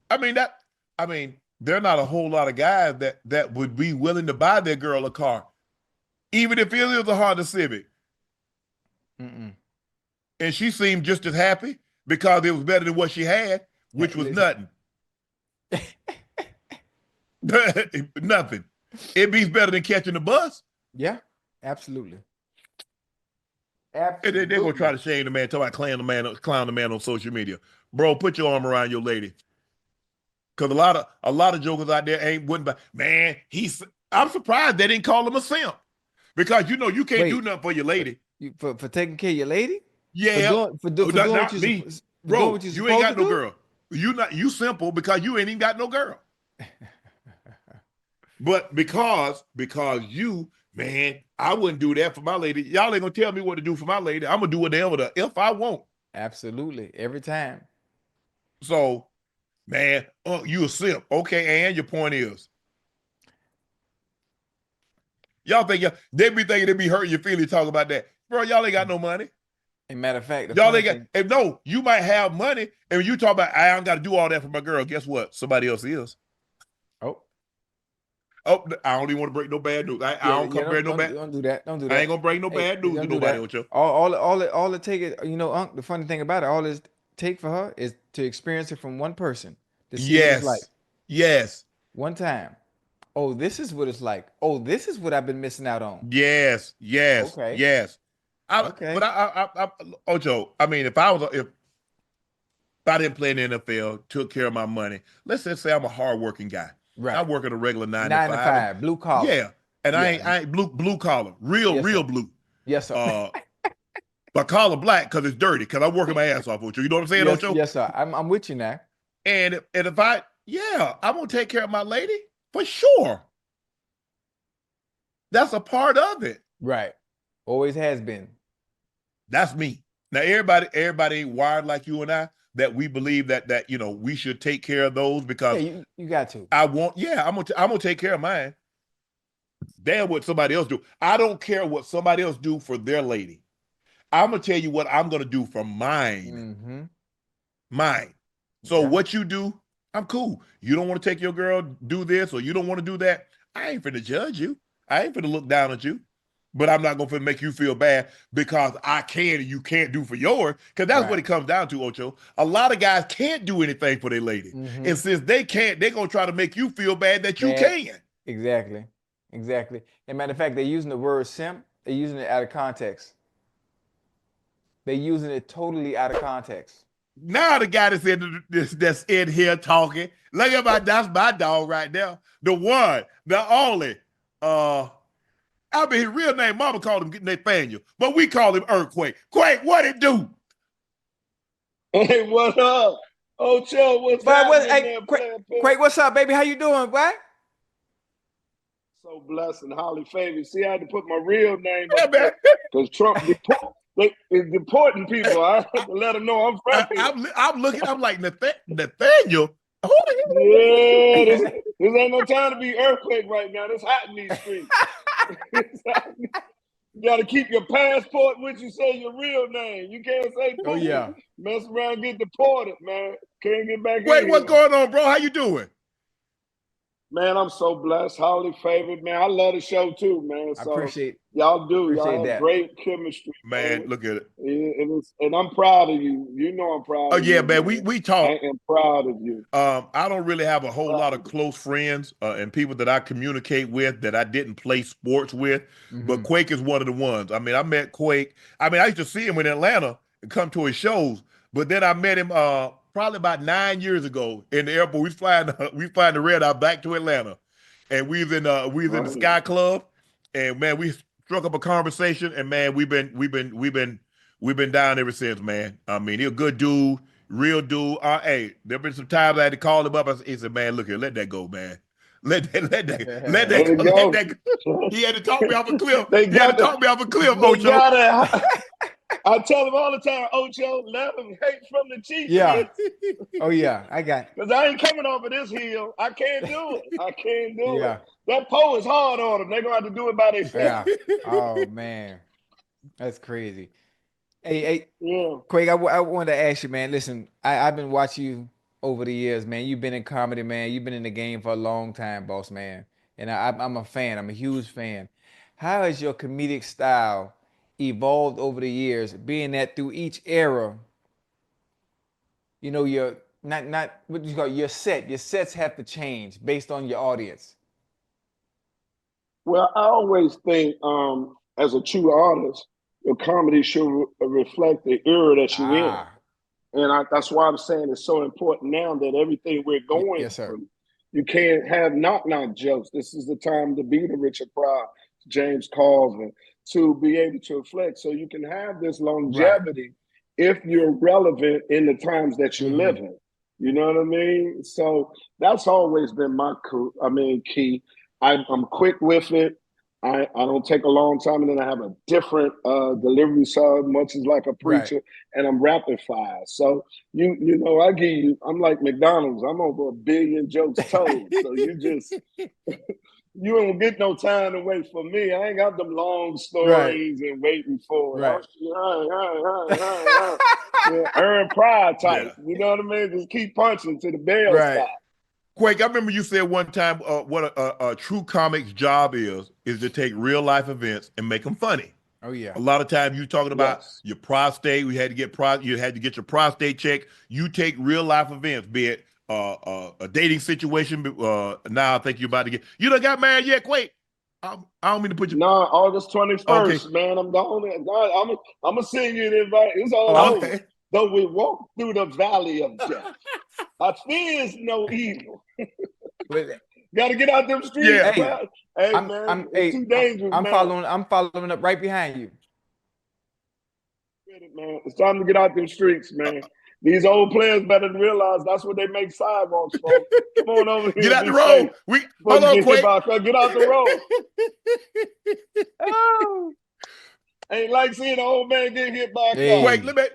I mean, there are not a whole lot of guys that would be willing to buy their girl a car, even if it is a Honda Civic. And she seemed just as happy because it was better than what she had, which was nothing. Nothing. It beats better than catching the bus. Yeah, absolutely. They're going to try to shame the man, talk about clown the man on social media. Bro, put your arm around your lady. Because a lot of jokers out there wouldn't buy. Man, I'm surprised they didn't call him a simp. Because you can't do nothing for your lady. For taking care of your lady? Yeah. For doing what you Bro, you ain't got no girl. You simple because you ain't even got no girl. But because you, man, I wouldn't do that for my lady. Y'all ain't gonna tell me what to do for my lady. I'm gonna do whatever the if I want. Absolutely. Every time. So, man, you a simp. Okay, and your point is. Y'all think they be thinking they be hurting your feelings talking about that. Bro, y'all ain't got no money. As a matter of fact, y'all ain't got no, you might have money, and when you talk about I don't gotta do all that for my girl, guess what? Somebody else is. Oh, I don't even want to break no bad news. I don't bad. Don't do that. Don't do that. I ain't gonna break no bad news to nobody, Ocho. All it take is, Unc, the funny thing about it, all it take for her is to experience it from one person. To see what it's like. Yes. One time. Oh, this is what it's like. Oh, this is what I've been missing out on. Yes. Okay. Yes. Okay. But I Ocho, I mean, if I didn't play in the NFL, took care of my money, let's just say I'm a hardworking guy. Right. I work at a regular 9 to 5, blue collar. Yeah. And I ain't blue collar. Real blue. Yes, sir. But collar black because it's dirty, because I'm working my ass off, Ocho. You know what I'm saying, Ocho? Yes, sir. I'm with you now. And if I'm gonna take care of my lady for sure. That's a part of it. Right. Always has been. That's me. Now everybody ain't wired like you and I that we believe that we should take care of those Yeah, because you got to. I'm gonna take care of mine. Damn what somebody else do. I don't care what somebody else do for their lady. I'm gonna tell you what I'm gonna do for mine. Mm-hmm. Mine. So Yeah. what you do, I'm cool. You don't want to take your girl, do this, or you don't want to do that. I ain't finna judge you. I ain't finna look down at you. But I'm not gonna make you feel bad because I can and you can't do for yours. Because that's what Right. it comes down to, Ocho. A lot of guys can't do anything for their lady. Mm-hmm. And since they can't, they're gonna try to make you feel bad that you Bad. can. Exactly. Exactly. And matter of fact, they're using the word simp. They're using it out of context. They're using it totally out of context. Now the guy that's in here talking. Look at that's my dog right there. The one, the only. I mean his real name, mama called him Nathaniel, but we call him Earthquake. Quake, what it do? Hey, what up? Ocho, what's happening there, Quake, what's up, baby? How you doing, boy? So blessed and highly favored. See, I had to put my real name Yeah, up man. there because Trump is deporting people. I have to let them know I'm from here. I'm looking, I'm like, Nathaniel? Who the hell? Yeah, this ain't no time to be earthquake right now. It's hot in these streets. You got to keep your passport with you, say your real name. You can't say Oh, yeah. mess around, get deported, man. Can't get back Wait, in what's here. going on, bro? How you doing? Man, I'm so blessed, highly favored, man. I love the show too, man. I So appreciate y'all have that. great chemistry, Man, look at it. And I'm proud of you. You know I'm proud Oh of yeah, you. man. We talk. I am proud of you. I don't really have a whole lot of close friends and people that I communicate with that I didn't play sports with, but Quake is one of the ones. I mean, I met Quake. I mean, I used to see him in Atlanta and come to his shows, but then I met him probably about 9 years ago in the airport. We flying the red eye back to Atlanta, and we was in the Sky Club, and man, we struck up a conversation, and man, we've been down ever since, man. I mean, he's a good dude. Real dude. Hey, there been some times I had to call him up. He said, "Man, look here, let that go, man. Let that There you go. go. Let that go." He had to talk me off a cliff. They He had to got talk me off a cliff, They Ocho. got it. I tell them all the time, Ocho, let them hate from the cheek. Yeah. Oh, yeah. I got Because I ain't coming off of this hill. I can't do it. I can't do Yeah. it. That pole is hard on them. They're going to have to do it by themselves. Yeah. Oh, man. That's crazy. Hey, Yeah. Quake, I wanted to ask you, man. Listen, I've been watching you over the years, man. You've been in comedy, man. You've been in the game for a long time, boss man. And I'm a fan. I'm a huge fan. How has your comedic style evolved over the years, being that through each era, you know, your not what you call your sets have to change based on your audience. Well, I always think as a true artist, your comedy should reflect the era that you're in. Ah, And that's why I'm saying it's so important now that everything we're going yes, sir. through, you can't have knock-knock jokes. This is the time to be the Richard Pryor, James Carvin, to be able to reflect so you can have this Right. longevity if you're relevant in the times that you're living. You know what I mean? So that's always been my key. I'm quick with it. I don't take a long time, and then I have a different delivery style, much as like a Right. preacher, and I'm rapid fire. So I'm like McDonald's. I'm over 1 billion jokes told. So you don't get no time to wait for me. I ain't got them long Right. stories and waiting for it. Right. Yeah, Aaron Pryor type. Yeah. You know what I mean? Just keep punching to the bell Right. stop. Quake, I remember you said one time what a true comic's job is to take real life events and make them funny. Oh, yeah. A lot of times you talking about Yes. your prostate. You had to get your prostate checked. You take real life events, be it a dating situation. Now I think you're about to get. You done got married yet, Quake? I don't mean to put you. No, August 21st, Okay. man. I'm the only. I'm gonna send you an invite. It's all Oh, over. Okay. Though we walk through the valley of death, I fears no evil. But, Got to get out them streets, Yeah. hey, man. Hey, man, it's too dangerous, I'm man. following up right behind you. Man. It's time to get out them streets, man. These old players better realize that's what they make sidewalks for. Come on over here Get and out be the road. safe. Hold on, Get hit Quake. by a car. Get out the road. Oh. Ain't like seeing an old man get hit by a car. Hey.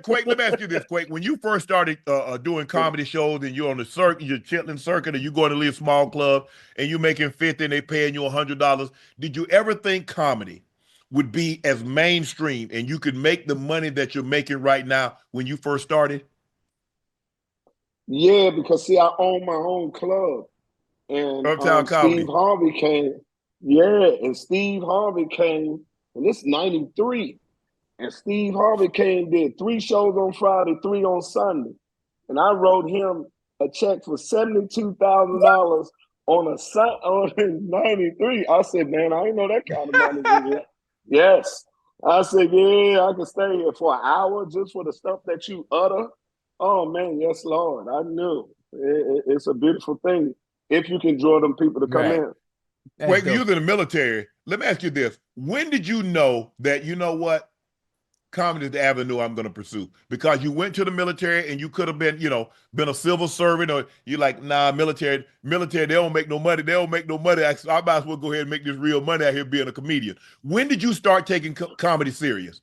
Quake, let me ask you this, Quake. When you first started doing comedy shows and you're on the circuit, you're chitlin circuit, and you going to leave small club and you making 50 and they paying you $100, did you ever think comedy would be as mainstream and you could make the money that you're making right now when you first started? Yeah, because see, I own my own club. And Uptown Steve Comedy. Harvey came. Yeah, and Steve Harvey came, and it's 93. And Steve Harvey came, did 3 shows on Friday, 3 on Sunday. And I wrote him a check for $72,000 on 93. I said, man, I ain't know that kind of money was here. Yes. I said, yeah, I can stay here for an hour just for the stuff that you utter. Oh, man, yes, Lord. I knew. It's a beautiful thing if you can draw them people to come in. Quake, you was in the military. Let me ask you this. When did you know that, you know what, comedy is the avenue I'm going to pursue? Because you went to the military and you could have been, been a civil servant, or you're like, nah, military, they don't make no money. They don't make no money. I might as well go ahead and make this real money out here being a comedian. When did you start taking comedy serious?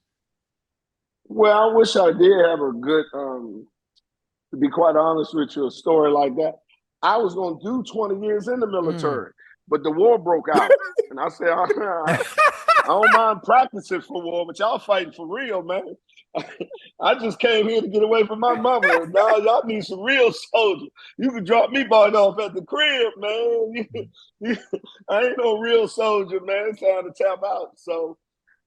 Well, I wish I did have a good, to be quite honest with you, a story like that. I was going to do 20 years in the military, but the war broke out. And I said, I don't mind practicing for war, but y'all fighting for real, man. I just came here to get away from my mother. Now y'all need some real soldiers. You can drop me by off at the crib, man. I ain't no real soldier, man. It's time to tap out. So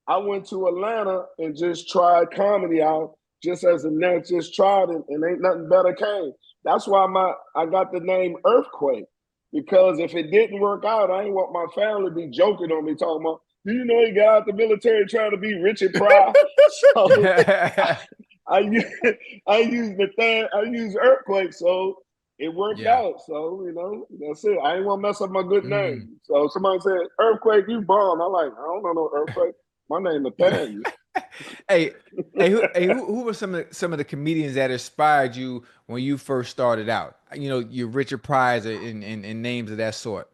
I went to Atlanta and just tried comedy out, just as a net, just tried it, and ain't nothing better came. That's why I got the name Earthquake, because if it didn't work out, I ain't want my family to be joking on me, talking about, do you know he got out the military trying to be Richard Pryor? So I used Earthquake, so it worked out. So, that's it. I ain't want to mess up my good name. So somebody said, Earthquake, you bomb. I'm like, I don't know no Earthquake. My name Nathaniel. Who were some of the comedians that inspired you when you first started out? Your Richard Pryor and names of that sort.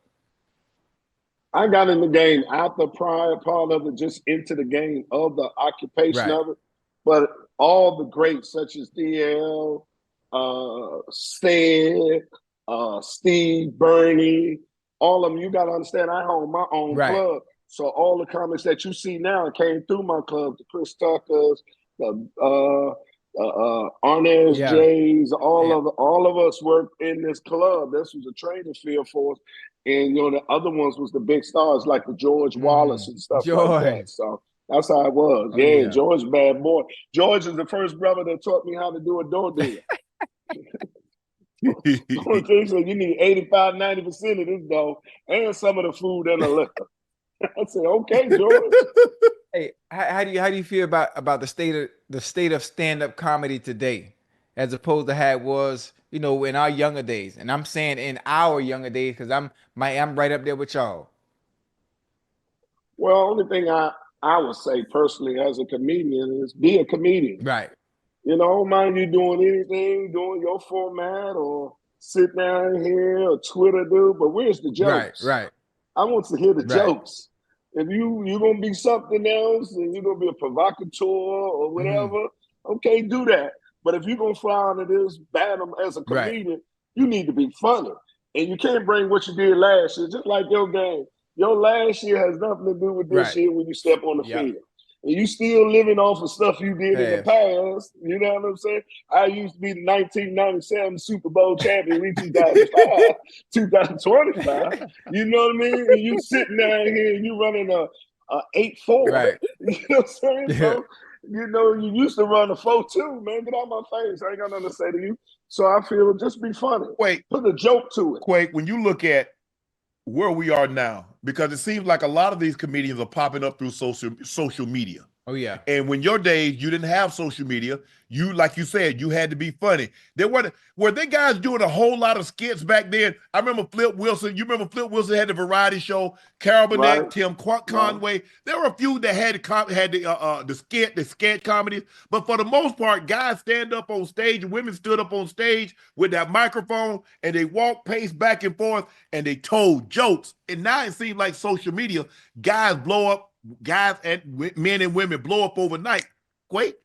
I got in the game after Pryor, part of it, just into the game of the occupation of it. But all the greats, such as DL, Stead, Steve, Bernie, all of them, you got to understand, I own my own club. So all the comics that you see now came through my club, the Chris Tuckers, the Arnaz Jays, all of us worked in this club. This was a training field for us. And, the other ones was the big stars like the George Wallace and stuff like that. So that's how it was. George, bad boy. George is the first brother that taught me how to do a door deal. So you need 85, 90% of this dough and some of the food and the liquor. I said, okay, George. Hey, how do you feel about the state of stand-up comedy today, as opposed to how it was, in our younger days? And I'm saying in our younger days because I'm right up there with y'all. Well, only thing I would say personally as a comedian is be a comedian. Right. Don't mind you doing anything, doing your format, or sit down here or Twitter, dude. But where's the jokes? Right. I want to hear the jokes. If you're going to be something else and you're going to be a provocateur or whatever, okay, do that. But if you're going to fly onto this battle as a comedian, you need to be funny. And you can't bring what you did last year, just like your game. Your last year has nothing to do with this year when you step on the field. And you still living off of stuff you did in the past. You know what I'm saying? I used to be the 1997 Super Bowl champion, we 2005, 2025. You know what I mean? And you sitting down here and you running a 8-4. Right. You know what I'm saying? Yeah. So, you used to run a 4-2, man. Get out my face. I ain't got nothing to say to you. So I feel just be funny. Put a joke to it. Quake, when you look at where we are now, because it seems like a lot of these comedians are popping up through social media. Oh yeah. And when your days, you didn't have social media. You, like you said, you had to be funny. There were they guys doing a whole lot of skits back then. I remember Flip Wilson. You remember Flip Wilson had the variety show. Carol Burnett, Right. Tim Conway. There were a few that had the sketch comedies. But for the most part, guys stand up on stage and women stood up on stage with that microphone and they walked, paced back and forth, and they told jokes. And now it seems like social media, guys blow up. Guys and men and women blow up overnight. Quake.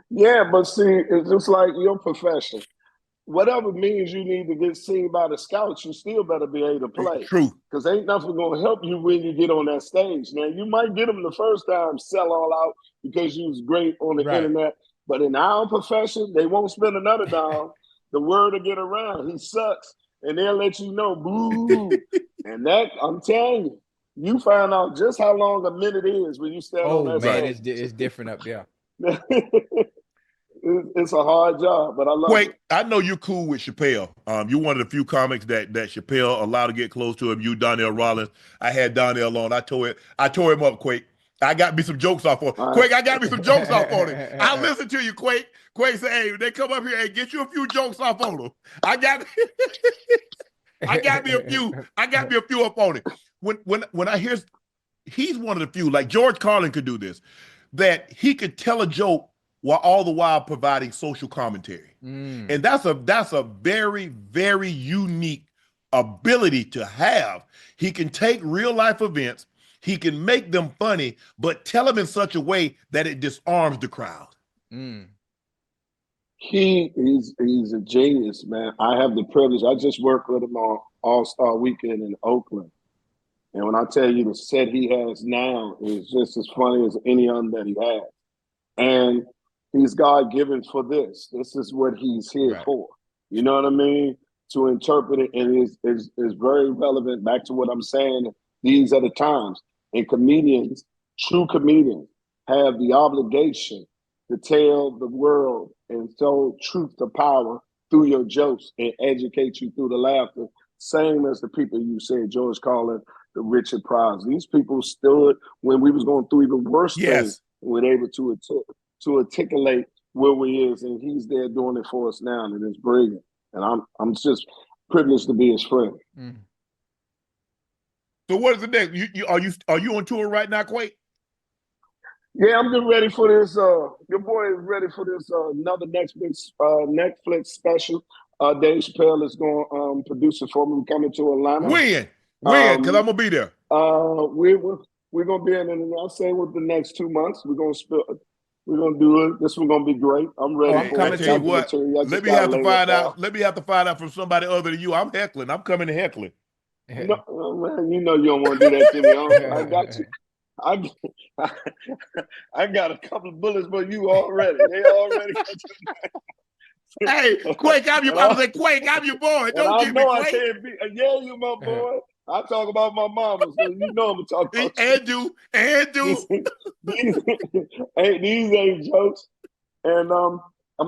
Yeah, but see, it's just like your profession. Whatever means you need to get seen by the scouts, you still better be able to play. True. Because ain't nothing going to help you when you get on that stage. Now, you might get them the first time, sell all out because you was great on the internet. But in our profession, they won't spend another dime. The word will get around. He sucks. And they'll let you know, boo. And that, I'm telling you, you find out just how long a minute is when you stand on that stage. It's different up there. It's a hard job, but I love it. I know you're cool with Chappelle. You're one of the few comics that Chappelle allowed to get close to him. You, Donnell Rollins. I had Donnell on. I tore him up, Quake. I got me some jokes off on him. Quake, I got me some jokes off on him. I'll listen to you, Quake. Quake say, hey, they come up here and get you a few jokes off on him. I got me a few. I got me a few up on it. When I hear, he's one of the few, like George Carlin could do this, that he could tell a joke while all the while providing social commentary. And that's a very, very unique ability to have. He can take real life events, he can make them funny, but tell them in such a way that it disarms the crowd. He's a genius, man. I have the privilege. I just worked with him on All-Star Weekend in Oakland. And when I tell you the set he has now is just as funny as any other that he has. And he's God-given for this. This is what he's here for. You know what I mean? To interpret it, and is very relevant back to what I'm saying. These are the times. And comedians, true comedians, have the obligation to tell the world and show truth to power through your jokes and educate you through the laughter. Same as the people you said, George Carlin, the Richard Pryor. These people stood when we was going through even worse things, and were able to articulate where we is, and he's there doing it for us now, and it's brilliant. And I'm just privileged to be his friend. So what is the next? Are you on tour right now, Quake? Yeah, I'm getting ready for this. Your boy is ready for this another Netflix special. Dave Chappelle is going to produce it for me. We're coming to Atlanta. When? Because I'm gonna be there. We're gonna be in. I'll say with the next 2 months, we're gonna do it. This one's gonna be great. I'm ready. I'm coming to you what? Let me have to find out from somebody other than you. I'm heckling. I'm coming to heckling. No, man, you know you don't want to do that to me. I got you. I got a couple of bullets for you already. They already got you. Hey, Quake, I'm your boy. Don't give me Quake. I can't be. Yeah, you my boy. I talk about my mama, so you know I'm talking about. And do. Hey, these ain't jokes. And I'm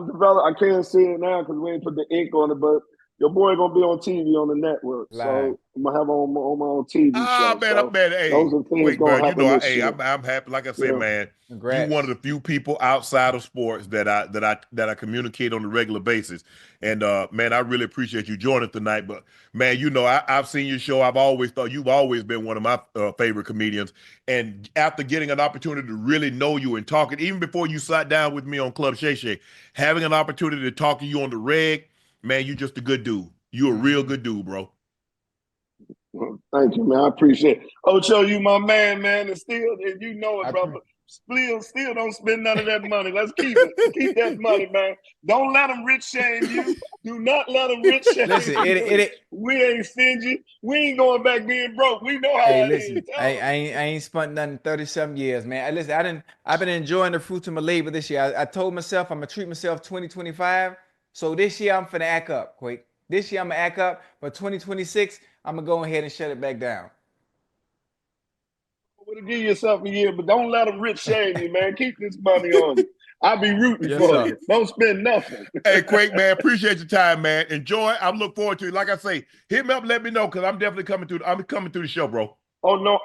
developing. I can't say it now because we ain't put the ink on it, but your boy gonna be on TV on the network. So I'm gonna have on my own TV show. Man, so I'm mad. Hey, those are things gonna happen this year. I'm happy. Like I said, man, you're one of the few people outside of sports that I communicate on a regular basis. And man, I really appreciate you joining tonight. But man, you know, I've seen your show. I've always thought you've always been one of my favorite comedians. And after getting an opportunity to really know you and talking, even before you sat down with me on Club Shay Shay, having an opportunity to talk to you on the reg. Man, you're just a good dude. You're a real good dude, bro. Well, thank you, man. I appreciate it. Ocho, you my man, and still, and you know it, brother. Still don't spend none of that money. Let's keep it. Keep that money, man. Don't let them rich shame you. Do not let them rich shame you. We ain't stingy. We ain't going back being broke. We know how it is. I ain't spent nothing 30-something years, man. Listen, I've been enjoying the fruits of my labor this year. I told myself I'm gonna treat myself 2025. So this year I'm finna act up, Quake. This year I'm gonna act up, but 2026 I'm gonna go ahead and shut it back down. Give yourself a year, but don't let them rich shame you, man. Keep this money on you. I'll be rooting for you. Don't spend nothing. Hey, Quake, man, appreciate your time, man. Enjoy. I look forward to it. Like I say, hit me up, let me know, because I'm definitely coming through. I'm coming through the show, bro. Oh no,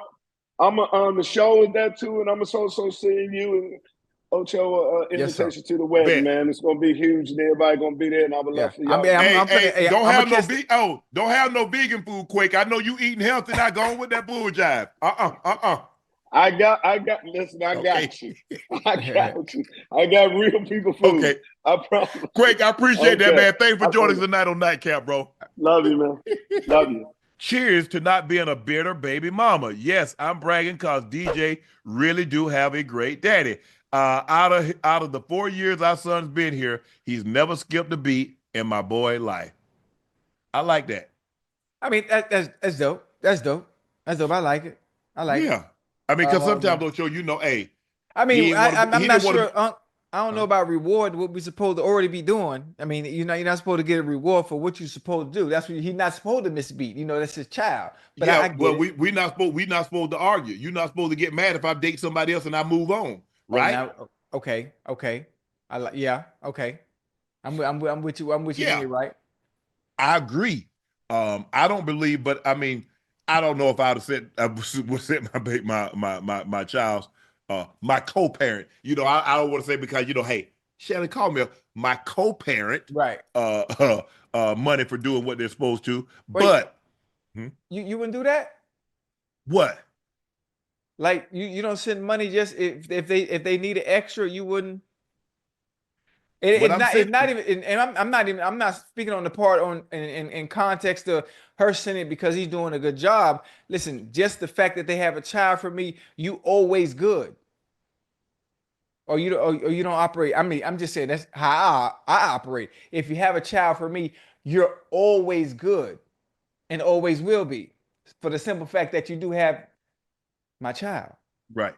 I'm on the show with that too, and I'm also seeing you and Ocho Yes, sir. invitation to the wedding, Bet. man. It's gonna be huge, and everybody gonna be there, and I would Yeah. love for I y'all. mean, Hey, I'm finna, hey, don't I'm have gonna no don't have no vegan food, Quake. I know you eating healthy, not going with that bull jive. I got. Listen, I Okay. got you. I got you. I got real people food. Okay. I promise. Quake, I appreciate that, Okay. man. Thanks for joining us tonight on Nightcap, bro. Love you, man. Love you. Cheers to not being a bitter baby mama. Yes, I'm bragging because DJ really do have a great daddy. Out of the 4 years our son's been here, he's never skipped a beat in my boy life. I like that. I mean, that's dope. That's dope. That's dope. I like it. I like it. Yeah. I mean, because sometimes they'll show, hey, I mean, I'm he not didn't want sure. to. I don't know about reward. What we supposed to already be doing. I mean, you're not supposed to get a reward for what you're supposed to do. That's what he's not supposed to miss a beat. That's his child. But I Yeah, get well, it. we not supposed to argue. You're not supposed to get mad if I date somebody else and I move on, Oh, right? now, okay. I like. Yeah. Okay. I'm with you. I'm with you. Then Yeah. you're right. I agree. I don't believe, but I mean, I don't know if I'd have said I would set my child's my co-parent. I don't want to say because hey, Shannon called me my co-parent Right. money for doing what they're supposed to. Wait. But You wouldn't do that? what? Like you don't send money just if they need an extra, you wouldn't. What It's I'm not. saying, It's not even. And I'm not even. I'm not speaking on the part on in context of her sending it because he's doing a good job. Listen, just the fact that they have a child for me, you always good. Or you don't operate. I mean, I'm just saying that's how I operate. If you have a child for me, you're always good and always will be, for the simple fact that you do have my child. right?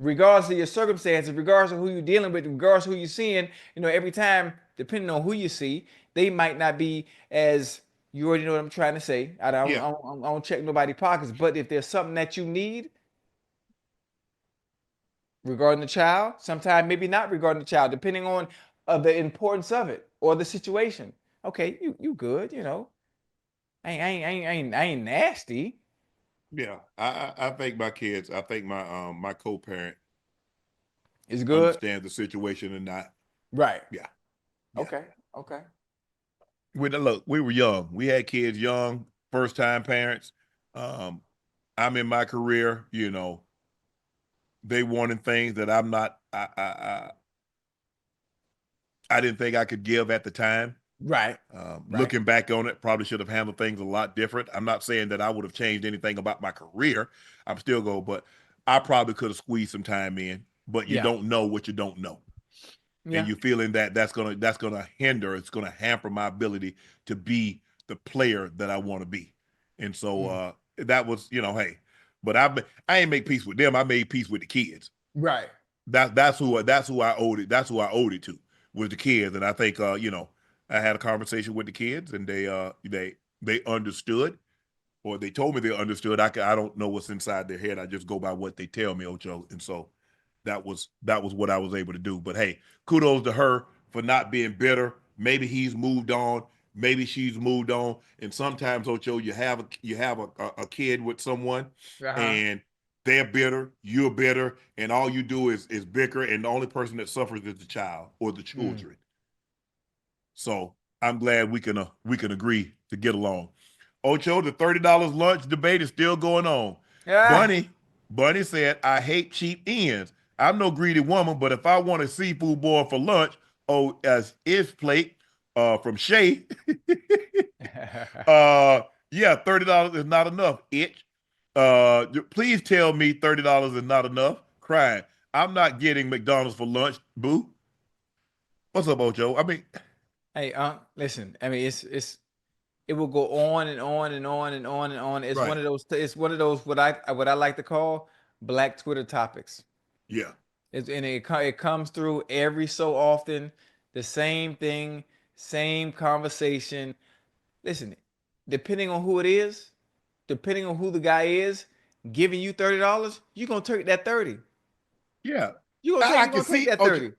Regardless of your circumstances, regardless of who you're dealing with, regardless of who you're seeing, every time, depending on who you see, they might not be as, you already know what I'm trying to say. Yeah, I don't check nobody's pockets, but if there's something that you need regarding the child, sometimes maybe not regarding the child, depending on the importance of it or the situation. Okay, you good, I ain't nasty. yeah. I think my kids. I think my co-parent It's good. understands the situation and not. Right. Yeah. Okay. Okay. Look, we were young. We had kids young, first time parents. I'm in my career, they wanted things that I'm not. I didn't think I could give at the time. Right. Looking back on it, probably should have handled things a lot different. I'm not saying that I would have changed anything about my career. I'm still but I probably could have squeezed some time in. But you Yeah. don't know what you don't know. Yeah. And you're feeling that's gonna hinder, it's gonna hamper my ability to be the player that I want to be. And so that was, hey, but I ain't make peace with them. I made peace with the kids. Right. That's who I owed it. That's who I owed it to, was the kids. And I think I had a conversation with the kids, and they understood, or they told me they understood. I don't know what's inside their head. I just go by what they tell me, Ocho. And so that was what I was able to do. But hey, kudos to her for not being bitter. Maybe he's moved on. Maybe she's moved on. And sometimes, Ocho, you have a kid with someone, and they're bitter, you're bitter, and all you do is bicker, and the only person that suffers is the child or the children. So I'm glad we can agree to get along. Ocho, the $30 lunch debate is still going on. Yeah. Bunny said, I hate cheap ends. I'm no greedy woman, but if I want a seafood boil for lunch, as is plate from Shay, yeah, $30 is not enough, itch. Please tell me $30 is not enough. Crying. I'm not getting McDonald's for lunch, boo. What's up, Ocho? I mean, hey, listen. I mean, it will go on and on and on and on and on. It's Right. one of those. It's one of those what I like to call Black Twitter topics. yeah. It comes through every so often, the same thing, same conversation. Listen, depending on who it is, depending on who the guy is, giving you $30, you're gonna take that 30. Yeah. You're I gonna can see, take that 30.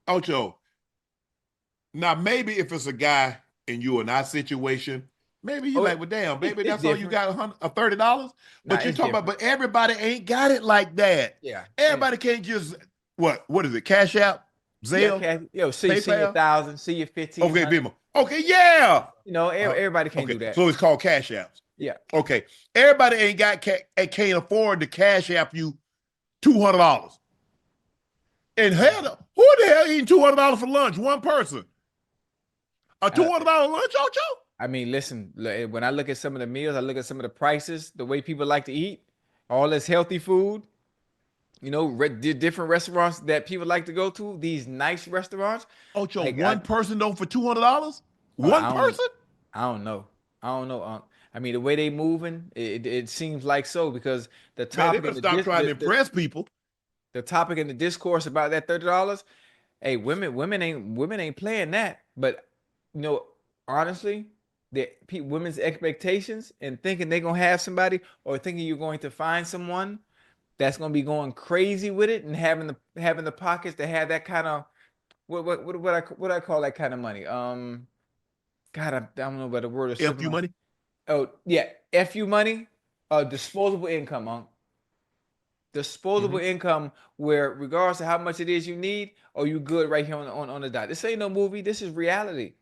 Ocho. Now, maybe if it's a guy and you in our situation, Maybe you Oh, like, well, damn, baby, it's that's all you different. got, $30. Nah, But you're it's talking about, different. but everybody ain't got it like that. Yeah. Everybody can't just what is it? Cash App, Yeah, Zelle, okay. Yo, see your PayPal. 1,000, see your Okay, 1,500. Vimo. Okay, yeah. You know, Uh, everybody can't okay, do that. so it's called Cash Apps. Yeah. Okay, everybody ain't got can't afford to Cash App you $200. And hell, who the hell eating $200 for lunch? One person. A $200 lunch, Ocho? I mean, listen, when I look at some of the meals, I look at some of the prices, the way people like to eat, all this healthy food, you know, different restaurants that people like to go to, these nice restaurants. Ocho, Like one person though for $200? One I don't, person? I don't know. I don't know. I mean, the way they moving, it seems like so because the Man, they topic better and stop trying to impress people. the topic and the discourse about that $30. Hey, women ain't playing that. But you know, honestly, women's expectations and thinking they're gonna have somebody or thinking you're going to find someone that's gonna be going crazy with it and having the pockets to have that kind of what I call that kind of money. God, I don't know about the word. F you money? Oh yeah, FU money, disposable income, disposable income where regardless of how much it is you need, or you good right here on the dot. This ain't no movie. This is reality.